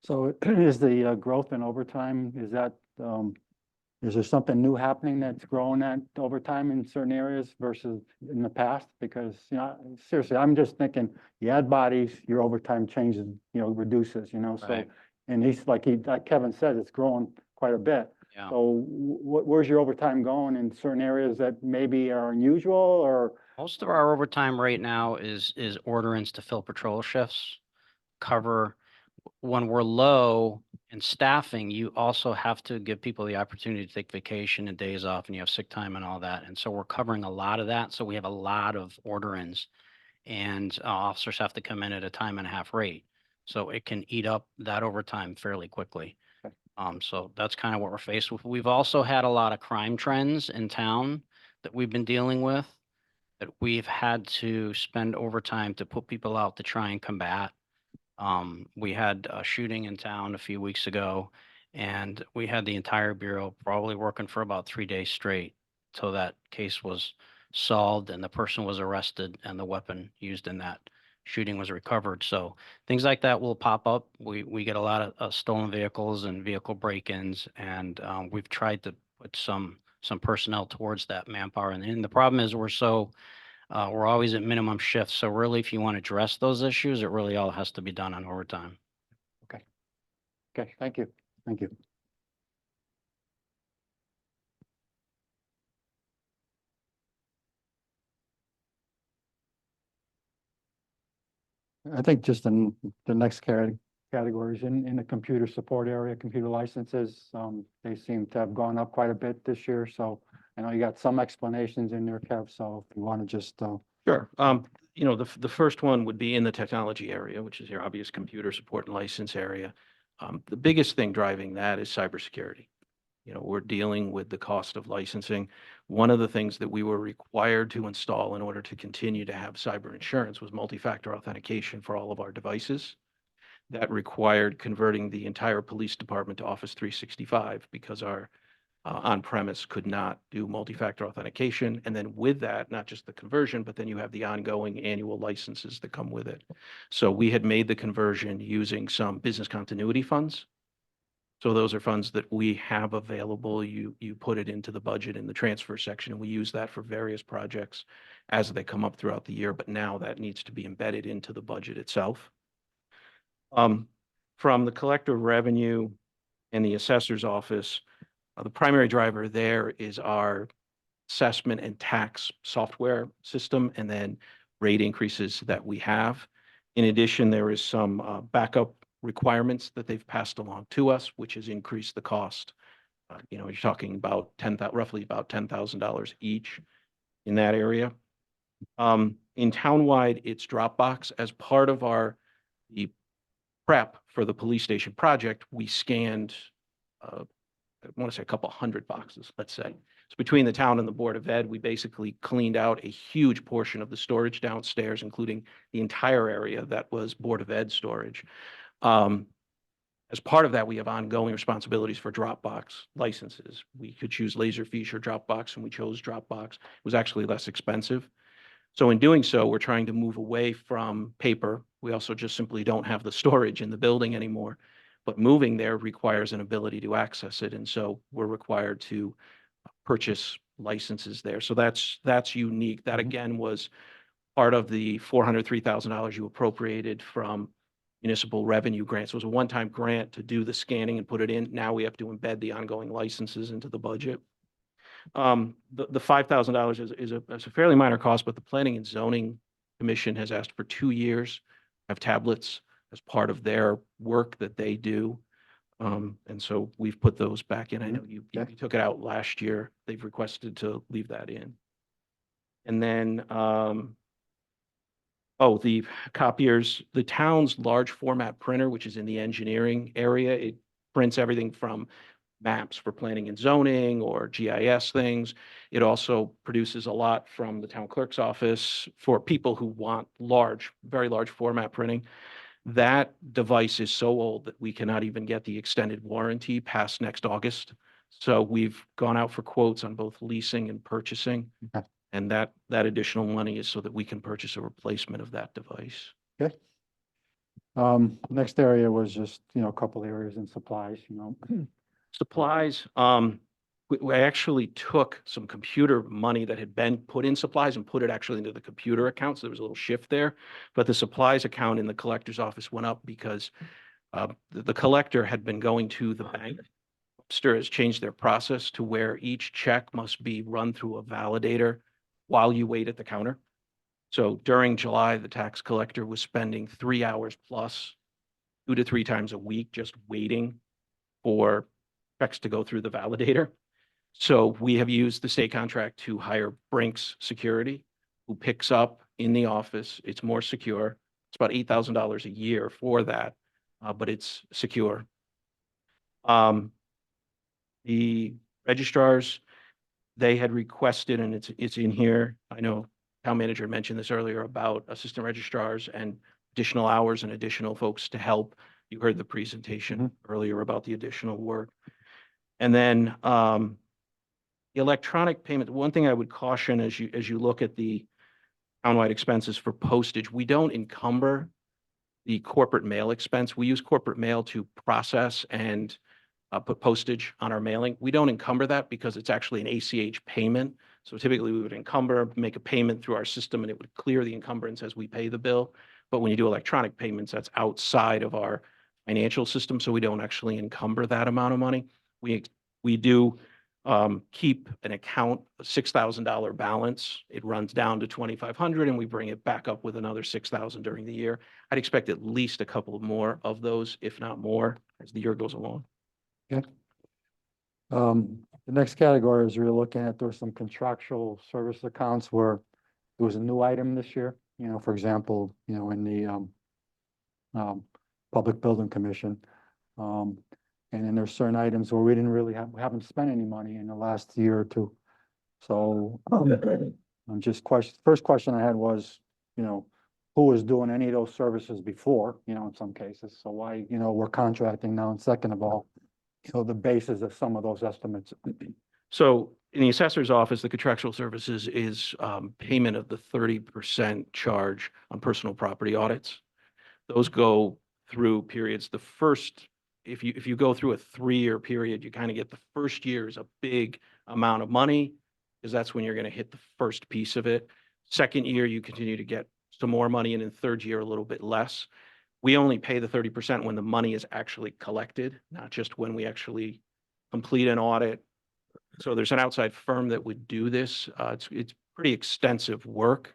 So is the growth in overtime, is there something new happening that's growing that overtime in certain areas versus in the past? Because, seriously, I'm just thinking, you add bodies, your overtime changes, reduces, so. Right. And like Kevin said, it's growing quite a bit. Yeah. So where's your overtime going in certain areas that maybe are unusual or? Most of our overtime right now is order-ins to fill patrol shifts, cover. When we're low in staffing, you also have to give people the opportunity to take vacation and days off, and you have sick time and all that. And so we're covering a lot of that. So we have a lot of order-ins, and officers have to come in at a time and a half rate. So it can eat up that overtime fairly quickly. So that's kind of what we're faced with. We've also had a lot of crime trends in town that we've been dealing with, that we've had to spend overtime to put people out to try and combat. We had a shooting in town a few weeks ago, and we had the entire bureau probably working for about 3 days straight till that case was solved and the person was arrested and the weapon used in that shooting was recovered. So things like that will pop up. We get a lot of stolen vehicles and vehicle break-ins, and we've tried to put some personnel towards that manpower. And the problem is we're so We're always at minimum shifts. So really, if you want to address those issues, it really all has to be done on overtime. Okay, thank you. Thank you. I think just in the next categories in the computer support area, computer licenses, they seem to have gone up quite a bit this year. So I know you got some explanations in there, Kev, so if you want to just, Sure. You know, the first one would be in the technology area, which is your obvious computer support and license area. The biggest thing driving that is cybersecurity. You know, we're dealing with the cost of licensing. One of the things that we were required to install in order to continue to have cyber insurance was multi-factor authentication for all of our devices. That required converting the entire police department to Office 365 because our on-premise could not do multi-factor authentication. And then with that, not just the conversion, but then you have the ongoing annual licenses that come with it. So we had made the conversion using some business continuity funds. So those are funds that we have available. You put it into the budget in the transfer section, and we use that for various projects as they come up throughout the year. But now that needs to be embedded into the budget itself. From the collector of revenue and the assessor's office, the primary driver there is our assessment and tax software system, and then rate increases that we have. In addition, there is some backup requirements that they've passed along to us, which has increased the cost. You know, you're talking about roughly about $10,000 each in that area. In townwide, it's Dropbox. As part of the prep for the police station project, we scanned, I want to say a couple hundred boxes, let's say. So between the town and the Board of Ed, we basically cleaned out a huge portion of the storage downstairs, including the entire area that was Board of Ed storage. As part of that, we have ongoing responsibilities for Dropbox licenses. We could choose Laserfiche or Dropbox, and we chose Dropbox. It was actually less expensive. So in doing so, we're trying to move away from paper. We also just simply don't have the storage in the building anymore. But moving there requires an ability to access it. And so we're required to purchase licenses there. So that's unique. That again was part of the $403,000 you appropriated from municipal revenue grants. It was a one-time grant to do the scanning and put it in. Now we have to embed the ongoing licenses into the budget. The $5,000 is a fairly minor cost, but the Planning and Zoning Commission has asked for 2 years of tablets as part of their work that they do. And so we've put those back in. I know you took it out last year. They've requested to leave that in. And then, the copiers, the town's large format printer, which is in the engineering area, it prints everything from maps for planning and zoning or GIS things. It also produces a lot from the town clerk's office for people who want very large format printing. That device is so old that we cannot even get the extended warranty past next August. So we've gone out for quotes on both leasing and purchasing. Okay. And that additional money is so that we can purchase a replacement of that device. okay. Next area was just, a couple areas in supplies, Supplies, we actually took some computer money that had been put in supplies and put it actually into the computer account. So there was a little shift there. But the supplies account in the collector's office went up because the collector had been going to the bank. Webster has changed their process to where each check must be run through a validator while you wait at the counter. So during July, the tax collector was spending 3 hours plus 2 to 3 times a week just waiting for checks to go through the validator. So we have used the state contract to hire Brinks Security, who picks up in the office. It's more secure. It's about $8,000 a year for that, but it's secure. The registrars, they had requested, and it's in here. I know town manager mentioned this earlier about assistant registrars and additional hours and additional folks to help. You heard the presentation earlier about the additional work. And then the electronic payment, one thing I would caution as you look at the townwide expenses for postage, we don't encumber the corporate mail expense. We use corporate mail to process and put postage on our mailing. We don't encumber that because it's actually an ACH payment. So typically we would encumber, make a payment through our system, and it would clear the encumbrance as we pay the bill. But when you do electronic payments, that's outside of our financial system, so we don't actually encumber that amount of money. We do keep an account, a $6,000 balance. It runs down to 2,500 and we bring it back up with another 6,000 during the year. I'd expect at least a couple more of those, if not more, as the year goes along. Okay. The next category is we're looking at, there's some contractual service accounts where there was a new item this year, for example, in the Public Building Commission. And then there's certain items where we we haven't spent any money in the last year or two. So I'm just first question I had was, who was doing any of those services before, in some cases? So why, we're contracting now? And second of all, the basis of some of those estimates. So in the assessor's office, the contractual services is payment of the 30% charge on personal property audits. Those go through periods. The first, if you go through a 3-year period, you kind of get the first year is a big amount of money, because that's when you're going to hit the first piece of it. Second year, you continue to get some more money, and in third year, a little bit less. We only pay the 30% when the money is actually collected, not just when we actually complete an audit. So there's an outside firm that would do this. It's pretty extensive work.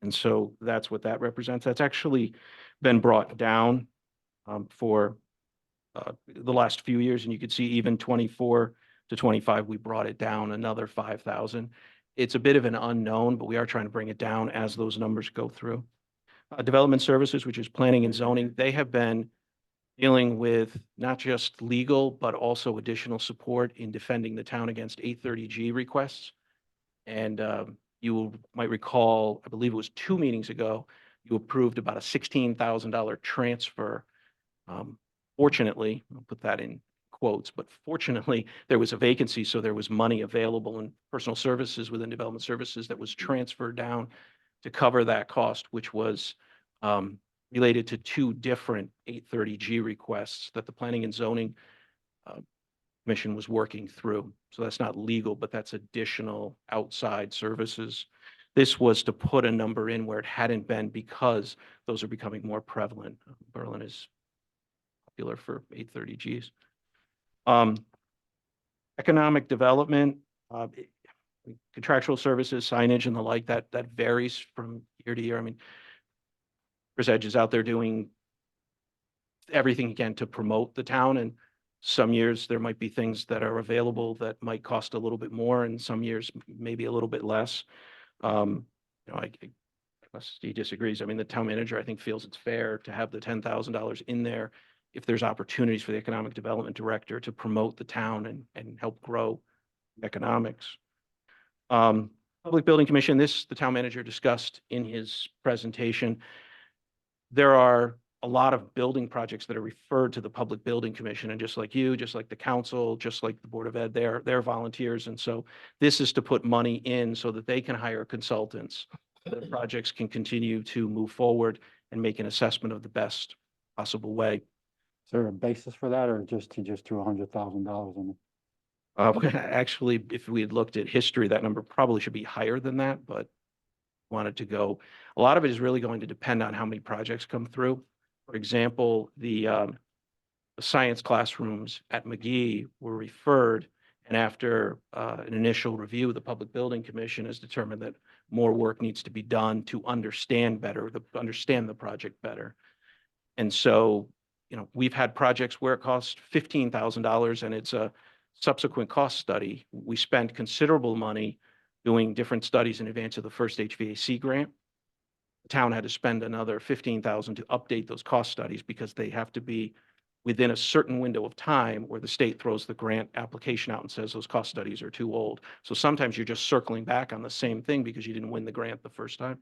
And so that's what that represents. That's actually been brought down for the last few years. And you could see even 24 to 25, we brought it down another 5,000. It's a bit of an unknown, but we are trying to bring it down as those numbers go through. Development services, which is planning and zoning, they have been dealing with not just legal, but also additional support in defending the town against 830G requests. And you might recall, I believe it was 2 meetings ago, you approved about a $16,000 transfer. Fortunately, I'll put that in quotes, but fortunately, there was a vacancy, so there was money available in personal services within development services that was transferred down to cover that cost, which was related to 2 different 830G requests that the Planning and Zoning Commission was working through. So that's not legal, but that's additional outside services. This was to put a number in where it hadn't been because those are becoming more prevalent. Berlin is popular for 830Gs. Economic development, contractual services, signage and the like, that varies from year to year. I mean, Chris Edge is out there doing everything again to promote the town, and some years there might be things that are available that might cost a little bit more, and some years maybe a little bit less. Unless he disagrees, I mean, the town manager, I think, feels it's fair to have the $10,000 in there if there's opportunities for the economic development director to promote the town and help grow economics. Public Building Commission, the town manager discussed in his presentation. There are a lot of building projects that are referred to the Public Building Commission, and just like you, just like the council, just like the Board of Ed, they're volunteers. And so this is to put money in so that they can hire consultants. The projects can continue to move forward and make an assessment of the best possible way. Is there a basis for that, or he just threw $100,000 in it? Actually, if we had looked at history, that number probably should be higher than that, but wanted to go. A lot of it is really going to depend on how many projects come through. For example, the science classrooms at McGee were referred, and after an initial review, the Public Building Commission has determined that more work needs to be done to understand the project better. And so, we've had projects where it costs $15,000 and it's a subsequent cost study. We spent considerable money doing different studies in advance of the first HVAC grant. The town had to spend another $15,000 to update those cost studies because they have to be within a certain window of time where the state throws the grant application out and says those cost studies are too old. So sometimes you're just circling back on the same thing because you didn't win the grant the first time.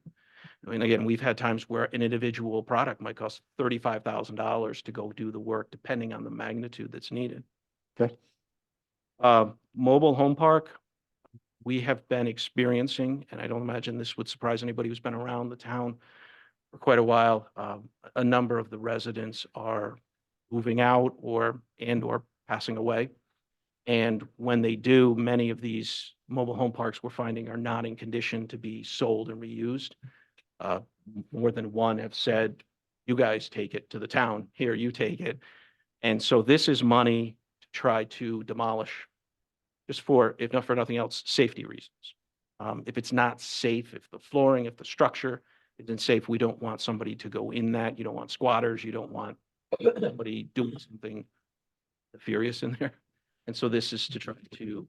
I mean, again, we've had times where an individual product might cost $35,000 to go do the work, depending on the magnitude that's needed. Okay. Mobile home park, we have been experiencing, and I don't imagine this would surprise anybody who's been around the town for quite a while. A number of the residents are moving out or passing away. And when they do, many of these mobile home parks we're finding are not in condition to be sold and reused. More than one have said, you guys take it to the town, here, you take it. And so this is money to try to demolish, just for, if not for nothing else, safety reasons. If it's not safe, if the flooring, if the structure isn't safe, we don't want somebody to go in that. You don't want squatters, you don't want somebody doing something nefarious in there. And so this is to try to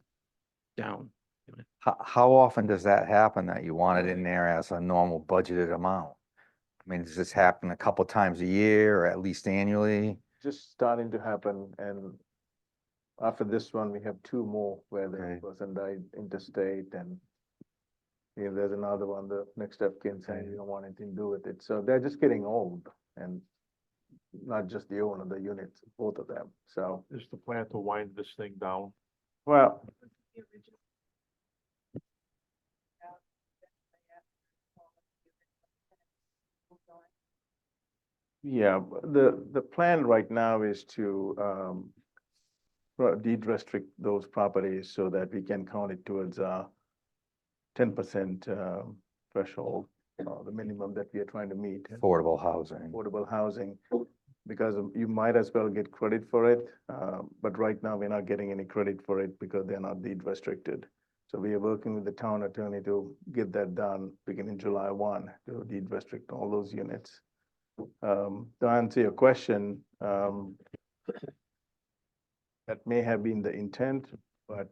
down. How often does that happen that you want it in there as a normal budgeted amount? I mean, does this happen a couple times a year or at least annually? Just starting to happen, and after this one, we have two more where the Okay. person died interstate, and there's another one, the next step kid saying, you don't want anything to do with it. So they're just getting old, and not just the owner, the units, both of them. So, Is the plan to wind this thing down? well, yeah, the plan right now is to deed restrict those properties so that we can count it towards 10% threshold, the minimum that we are trying to meet. Affordable housing. Affordable housing, because you might as well get credit for it. But right now, we're not getting any credit for it because they're not deed restricted. So we are working with the town attorney to get that done beginning July 1 to deed restrict all those units. To answer your question, that may have been the intent, but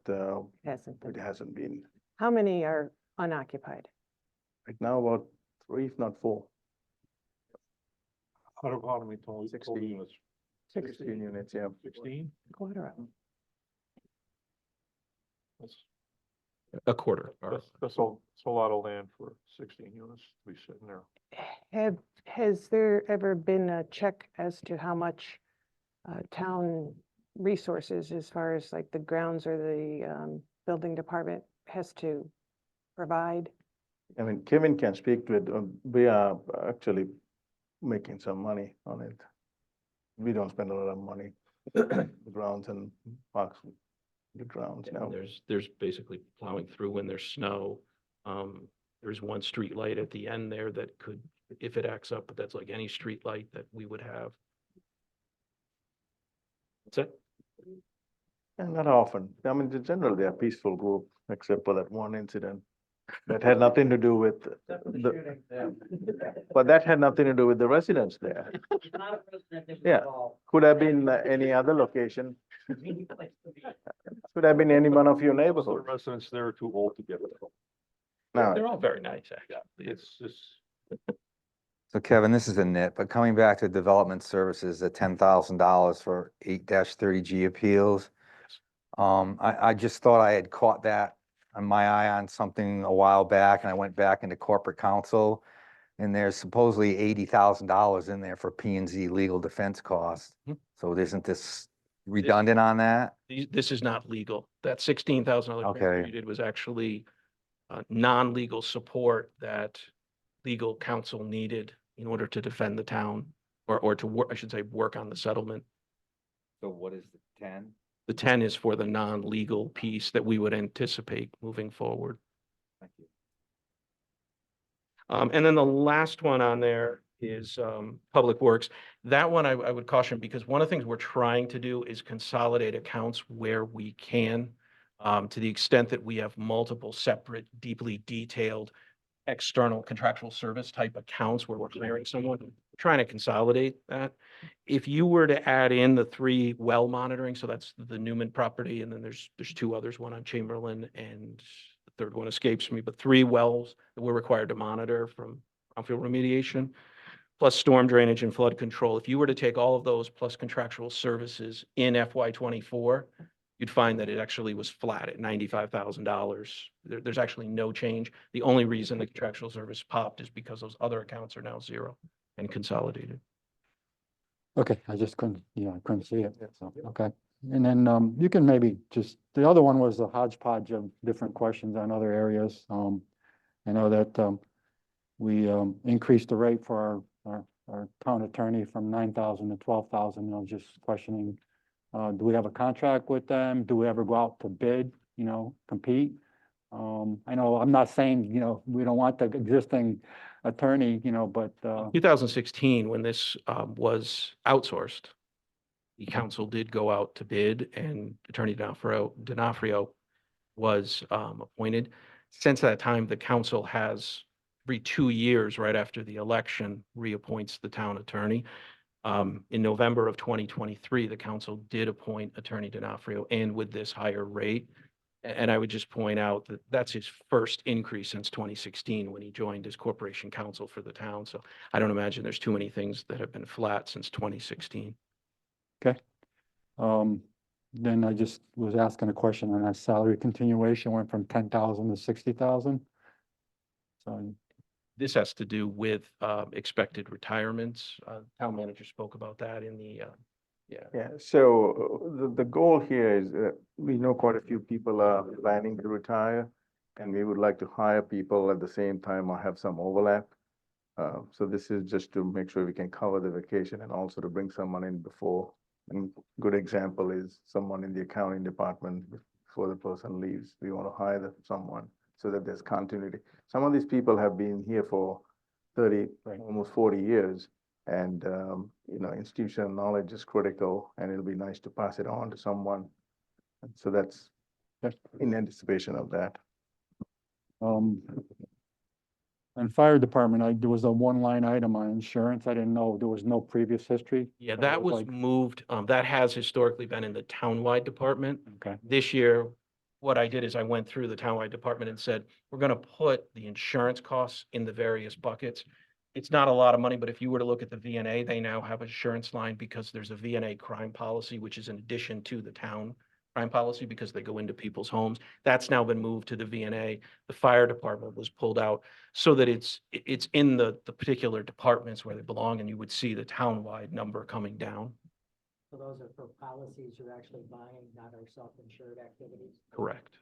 Hasn't it been. hasn't been. How many are unoccupied? Right now, about 3, if not 4. How many total 16. units? 16 units, yeah. 16? Quarter of them. A quarter. That's a lot of land for 16 units to be sitting there. Has there ever been a check as to how much town resources, as far as like the grounds or the building department, has to provide? I mean, Kevin can speak to it. We are actually making some money on it. We don't spend a lot of money. The grounds and parks, the grounds now. There's basically plowing through when there's snow. There's one street light at the end there that could, if it acts up, but that's like any street light that we would have. That's it. And not often. I mean, generally, they're a peaceful group, except for that one incident. That had nothing to do with but that had nothing to do with the residents there. Yeah, could have been any other location. Could have been any one of your The neighborhoods. residents there are too old to get it. No, They're all very nice, actually. It's just, So Kevin, this is a nit, but coming back to development services, the $10,000 for 8-30G appeals. I just thought I had caught that on my eye on something a while back, and I went back into corporate counsel, and there's supposedly $80,000 in there for P&Z legal defense costs. Mhm. So isn't this redundant on that? This is not legal. That $16,000 transfer Okay. you did was actually non-legal support that legal counsel needed in order to defend the town, or to work, I should say, work on the settlement. So what is the 10? The 10 is for the non-legal piece that we would anticipate moving forward. Thank you. And then the last one on there is Public Works. That one I would caution, because one of the things we're trying to do is consolidate accounts where we can, to the extent that we have multiple separate, deeply detailed external contractual service type accounts where we're hiring someone, we're trying to consolidate that. If you were to add in the 3 well monitoring, so that's the Newman property, and then there's 2 others, one on Chamberlain, and the third one escapes me, but 3 wells that we're required to monitor from brownfield remediation, plus storm drainage and flood control. If you were to take all of those plus contractual services in FY '24, you'd find that it actually was flat at $95,000. There's actually no change. The only reason the contractual service popped is because those other accounts are now 0 and consolidated. Okay, I just couldn't, I couldn't see it, so, okay. And then, you can maybe just, the other one was a hodgepodge of different questions on other areas. I know that, we, increased the rate for our town attorney from 9,000 to 12,000. I was just questioning Do we have a contract with them? Do we ever go out to bid, compete? I know, I'm not saying, we don't want the existing attorney, but, 2016, when this was outsourced, the council did go out to bid and Attorney D'Onofrio was appointed. Since that time, the council has every 2 years, right after the election, reappoints the town attorney. In November of 2023, the council did appoint Attorney D'Onofrio and with this higher rate. And I would just point out that that's his first increase since 2016 when he joined as corporation counsel for the town. So I don't imagine there's too many things that have been flat since 2016. okay. Then I just was asking a question on that salary continuation went from 10,000 to 60,000. So, This has to do with expected retirements. Town manager spoke about that in the, Yeah, so the goal here is, we know quite a few people are planning to retire, and we would like to hire people at the same time or have some overlap. So this is just to make sure we can cover the vacation and also to bring someone in before. And good example is someone in the accounting department before the person leaves. We want to hire someone so that there's continuity. Some of these people have been here for 30, almost 40 years. And, institutional knowledge is critical, and it'll be nice to pass it on to someone. And so that's in anticipation of that. And fire department, there was a one-line item on insurance. I didn't know, there was no previous history. yeah, So that it was like- moved. That has historically been in the townwide department. Okay, This year, what I did is I went through the townwide department and said, we're gonna put the insurance costs in the various buckets. It's not a lot of money, but if you were to look at the VNA, they now have an insurance line because there's a VNA crime policy, which is in addition to the town crime policy because they go into people's homes. That's now been moved to the VNA. The fire department was pulled out so that it's in the particular departments where they belong, and you would see the townwide number coming down. So those are for policies you're actually buying, not our self-insured activities? Correct.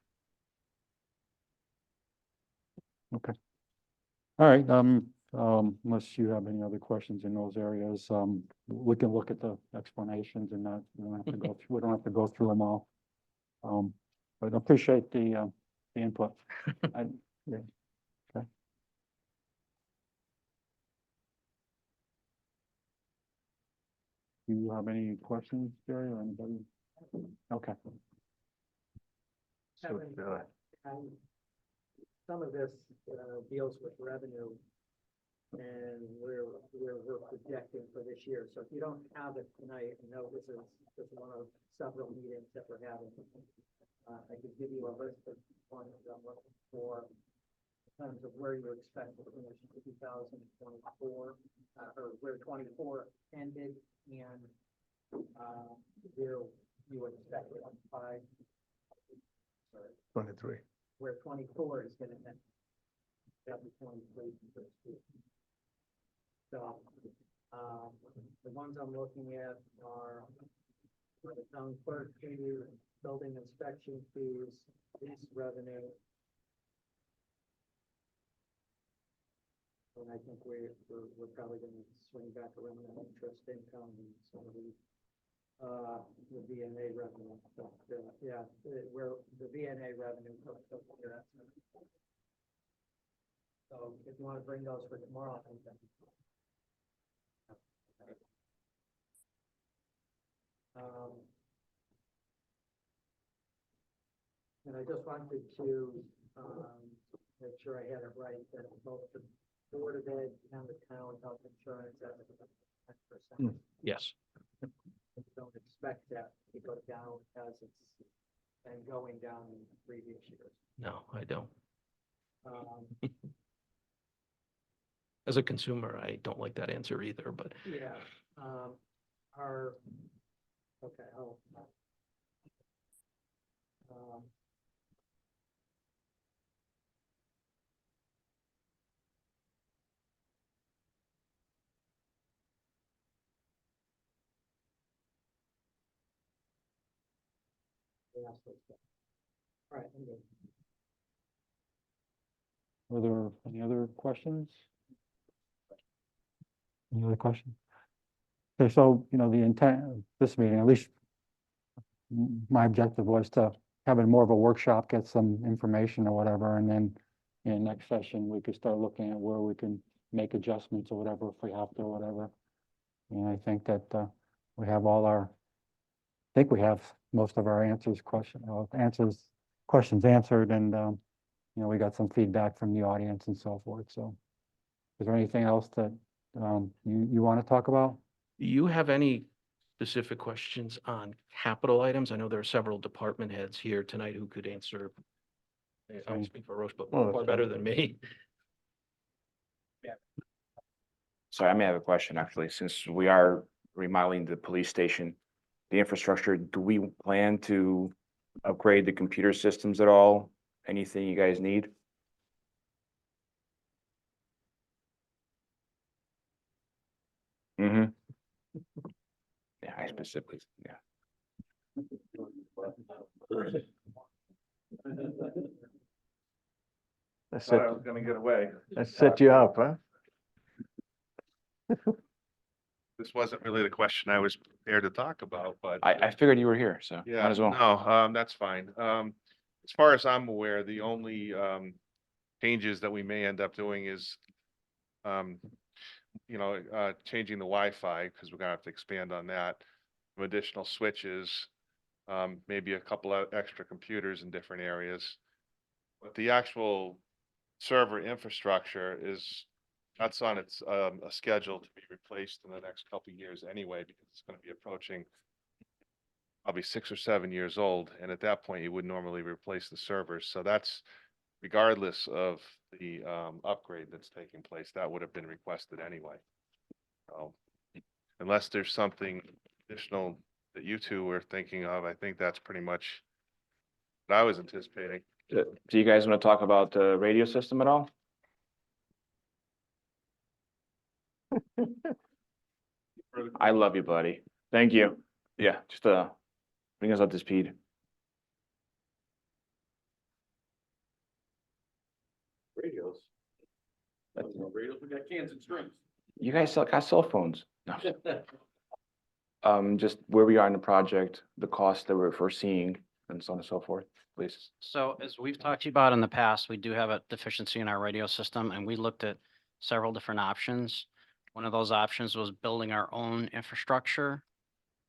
okay. All right, unless you have any other questions in those areas, we can look at the explanations and not, we don't have to go through, we don't have to go through them all. But I appreciate the input. Yeah, okay. Do you have any questions, Jerry, or anybody? Okay. So, Some of this deals with revenue, and we're projecting for this year. So if you don't have it tonight, I know this is just one of several meetings that we're having. I could give you a list of ones I'm looking for in terms of where you expect to finish 2024, or where 24 ended, and where you expect it by 23. where 24 is gonna end. That'll be 23 for the school. So, the ones I'm looking at are for the town clerk fee, building inspection fees, lease revenue. And I think we're probably gonna swing back around on interest income and some of the VNA revenue, but, yeah, where the VNA revenue. So if you want to bring those for tomorrow, I think that. And I just wanted to, make sure I had it right, that both the Board of Ed and the town health insurance as a 10%. Yes. Don't expect that to go down as it's been going down in previous years. No, I don't. Um, As a consumer, I don't like that answer either, but Yeah, our, okay, all right, I'm good. Are there any other questions? Any other questions? Okay, so, the intent of this meeting, at least my objective was to have it more of a workshop, get some information or whatever, and then in next session, we could start looking at where we can make adjustments or whatever if we have to or whatever. And I think that we have I think we have most of our questions answered, and we got some feedback from the audience and so forth. So, is there anything else that you want to talk about? Do you have any specific questions on capital items? I know there are several department heads here tonight who could answer. I don't speak for Roche, but Oh, far better than me. Sorry, I may have a question actually, since we are remodeling the police station, the infrastructure, do we plan to upgrade the computer systems at all? Anything you guys need? Mm-hmm. Yeah, I specifically, yeah. That Thought I set, was gonna get away. that set you up, huh? This wasn't really the question I was prepared to talk about, but. I figured you were here, so Yeah, might as well. no, that's fine. As far as I'm aware, the only, changes that we may end up doing is, changing the Wi-Fi, because we're gonna have to expand on that. Some additional switches, maybe a couple of extra computers in different areas. But the actual server infrastructure that's on its, a schedule to be replaced in the next couple of years anyway, because it's gonna be approaching probably 6 or 7 years old, and at that point, you would normally replace the servers. So that's regardless of the upgrade that's taking place, that would have been requested anyway. So unless there's something additional that you two were thinking of, I think that's pretty much what I was anticipating. Do you guys want to talk about the radio system at all? I love you, buddy. Thank you. Yeah, just bring us up to speed. Radios. Radios, we got cans and strings. You guys got cell phones. No. Just where we are in the project, the cost that we're foreseeing, and so on and so forth, please. So as we've talked to you about in the past, we do have a deficiency in our radio system, and we looked at several different options. One of those options was building our own infrastructure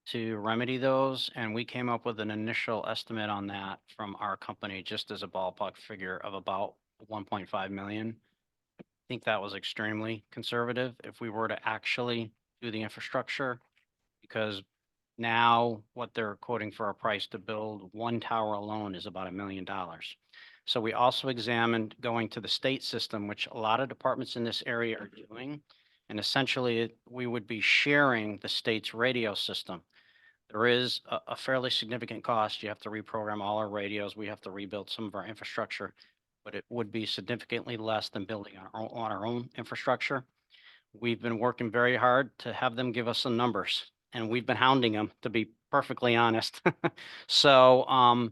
to remedy those, and we came up with an initial estimate on that from our company, just as a ballpark figure of about 1.5 million. I think that was extremely conservative if we were to actually do the infrastructure, because now what they're quoting for a price to build one tower alone is about $1 million. So we also examined going to the state system, which a lot of departments in this area are doing. And essentially, we would be sharing the state's radio system. There is a fairly significant cost. You have to reprogram all our radios. We have to rebuild some of our infrastructure, but it would be significantly less than building on our own infrastructure. We've been working very hard to have them give us some numbers, and we've been hounding them, to be perfectly honest. So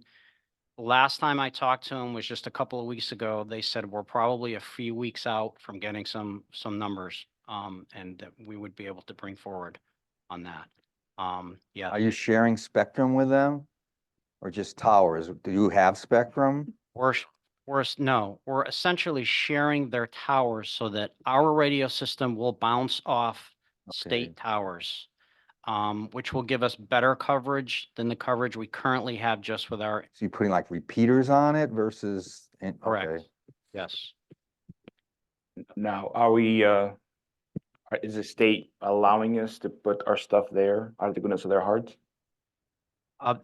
last time I talked to them was just a couple of weeks ago. They said we're probably a few weeks out from getting some numbers, and that we would be able to bring forward on that. Yeah. Are you sharing spectrum with them? Or just towers? Do you have spectrum? No, we're essentially sharing their towers so that our radio system will bounce off state towers, which will give us better coverage than the coverage we currently have just with our. So you're putting like repeaters on it versus? Correct. Okay. Yes. Now, are we, is the state allowing us to put our stuff there out of the goodness of their hearts?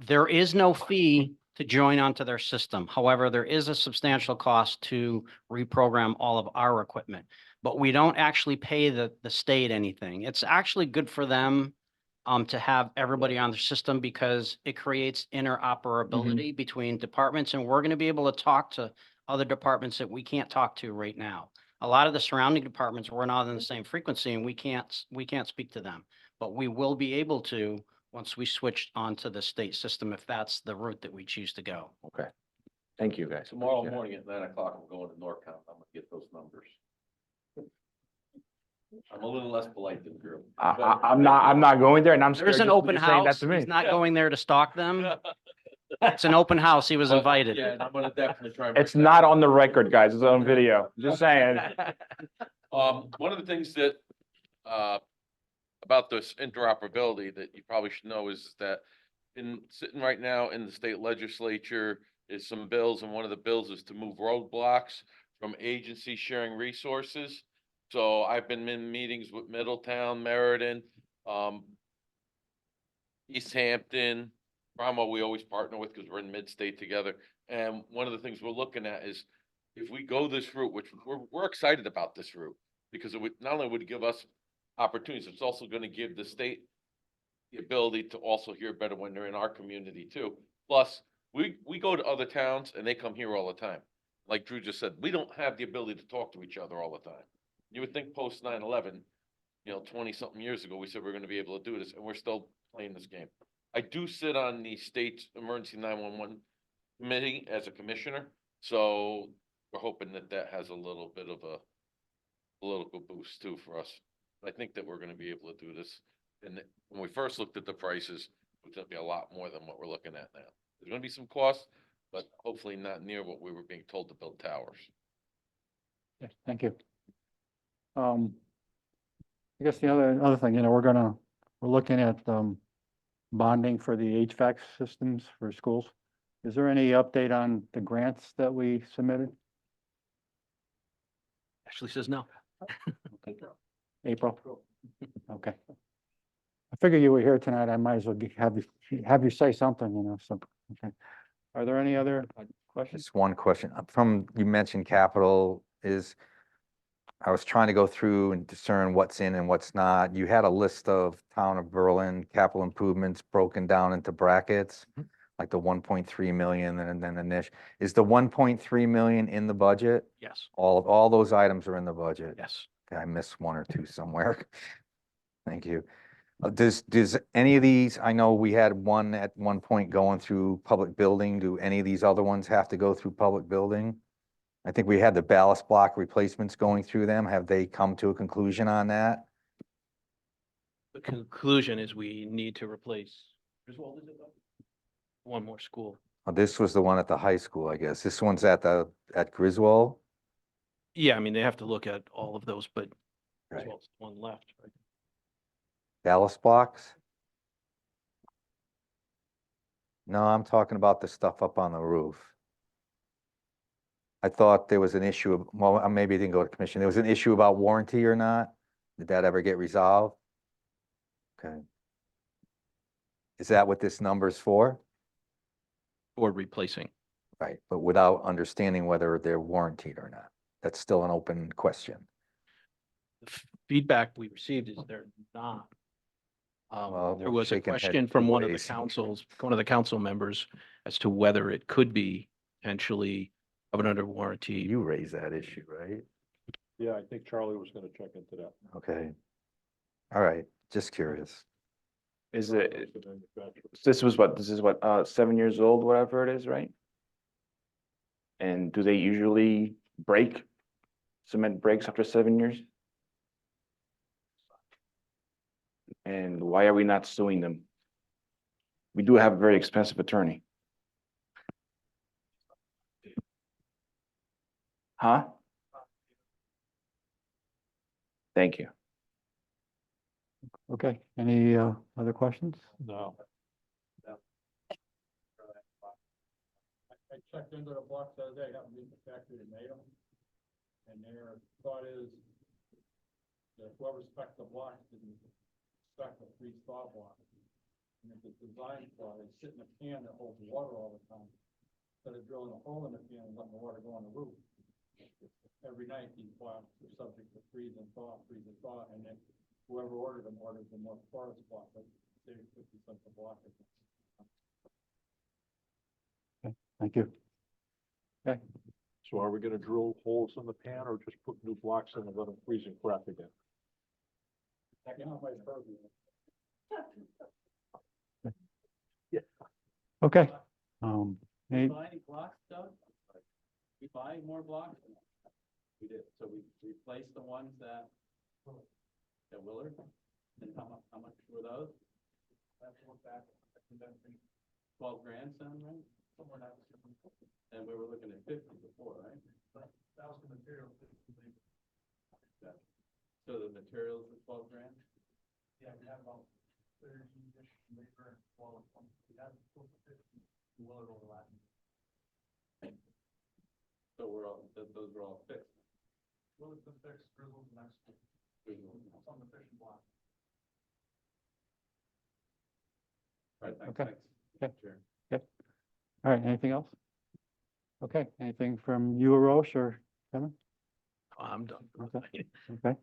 There is no fee to join onto their system. However, there is a substantial cost to reprogram all of our equipment, but we don't actually pay the state anything. It's actually good for them to have everybody on their system, because it creates interoperability between departments, and we're going to be able to talk to other departments that we can't talk to right now. A lot of the surrounding departments, we're not in the same frequency, and we can't speak to them, but we will be able to once we switch onto the state system, if that's the route that we choose to go. Okay. Thank you, guys. Tomorrow morning at 9 o'clock, I'm going to Norcom. I'm gonna get those numbers. I'm a little less polite than Drew. I'm not going there and I'm scared. There's an just open you're saying that house. to me. He's not going there to stalk them. It's an open house. He was But, invited. Yeah, I'm gonna definitely try. and It's bring that not up. on the record, guys. It's on video. Just saying. One of the things that, about this interoperability that you probably should know is that sitting right now in the state legislature is some bills, and one of the bills is to move roadblocks from agencies sharing resources. So I've been in meetings with Middletown, Meriden, East Hampton, Cromwell, we always partner with because we're in mid-state together. And one of the things we're looking at is if we go this route, which we're excited about this route, because it would not only would it give us opportunities, it's also going to give the state the ability to also hear better when they're in our community too. Plus, we go to other towns and they come here all the time. Like Drew just said, we don't have the ability to talk to each other all the time. You would think post 9/11, 20-something years ago, we said we're going to be able to do this, and we're still playing this game. I do sit on the state's emergency 911 committee as a commissioner, so we're hoping that that has a little bit of a political boost too for us. I think that we're gonna be able to do this. And when we first looked at the prices, it was gonna be a lot more than what we're looking at now. There's gonna be some costs, but hopefully not near what we were being told to build towers. Okay, thank you. I guess the other thing, we're looking at, bonding for the HVAC systems for schools. Is there any update on the grants that we submitted? Ashley says no. April? Okay. I figure you were here tonight. I might as well have you say something, so, okay. Are there any other questions? Just one question. You mentioned capital I was trying to go through and discern what's in and what's not. You had a list of Town of Berlin capital improvements broken down into brackets, like the 1.3 million and then the niche. Is the 1.3 million in the budget? Yes, All those items are in the budget? yes. Okay, I missed one or two somewhere. Thank you. Does any of these, I know we had one at one point going through public building. Do any of these other ones have to go through public building? I think we had the ballast block replacements going through them. Have they come to a conclusion on that? The conclusion is we need to replace. One more school. Oh, this was the one at the high school, I guess. This one's at Griswold? Yeah, I mean, they have to look at all of those, but Right. as well as one left, right? Ballast blocks? No, I'm talking about the stuff up on the roof. I thought there was an issue, well, maybe it didn't go to commission. There was an issue about warranty or not? Did that ever get resolved? Okay. Is that what this number's for? Or replacing. Right, but without understanding whether they're warranted or not. That's still an open question. The feedback we received is they're not. Well, There we're was a shaking head question from two one of the ways. one of the council members as to whether it could be potentially covered under warranty. You raised that issue, right? Yeah, I think Charlie was gonna check into that. Okay. All right, just curious. Is it, The manufacturer. this is what, 7 years old, whatever it is, right? And do they usually break? Cement breaks after 7 years? And why are we not suing them? We do have a very expensive attorney. Huh? Thank you. Okay, any other questions? No. I checked into the blocks the other day, got them the factory that made them. And their thought is that whoever spec'd the blocks didn't spec a three-star block. And if it's designed for, they sit in a can that holds water all the time. Instead of drilling a hole in the can and letting the water go on the roof. Every night these blocks are subject to freeze and thaw, and then whoever ordered them orders a more porous block, like say 50 cents a block. Thank you. Okay, So are we gonna drill holes in the pan or just put new blocks in and let them freeze and crack again? okay. Any- Buy any blocks, Doug? We buy more blocks? We did, so we replaced the ones that at Willard. And how much were those? That's what back, 12 grand sound right? Somewhere down. And we were looking at 50 before, right? That was the material. So the materials were 12 grand? Yeah, we had about 30-ish labor and 12, we had 50 Willard overlap. So we're all, those were all fixed. Willard's been fixed, Grizzle's next. On the fishing block. Right, thanks, Okay. thanks. Okay. Sure. All right, anything else? Okay, anything from you, Roche or Kevin? I'm done. Okay. Okay,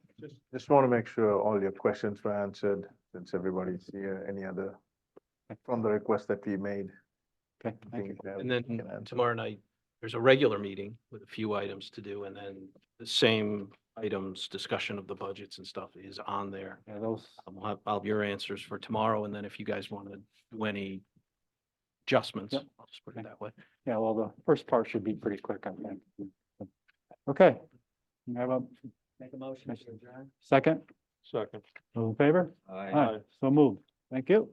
Just want to make sure all your questions were answered, since everybody's here. Any other from the request that we made? okay, thank you. things that And we then can answer? tomorrow night, there's a regular meeting with a few items to do, and then the same items, discussion of the budgets and stuff is on there. Yeah, those, I'll have your answers for tomorrow, and then if you guys want to do any adjustments, Yep. I'll just put it that way. yeah, well, the first part should be pretty quick, I think. Okay. You have a Make a motion. second? Second. Those in favor? Aye. All right, so moved. Thank you.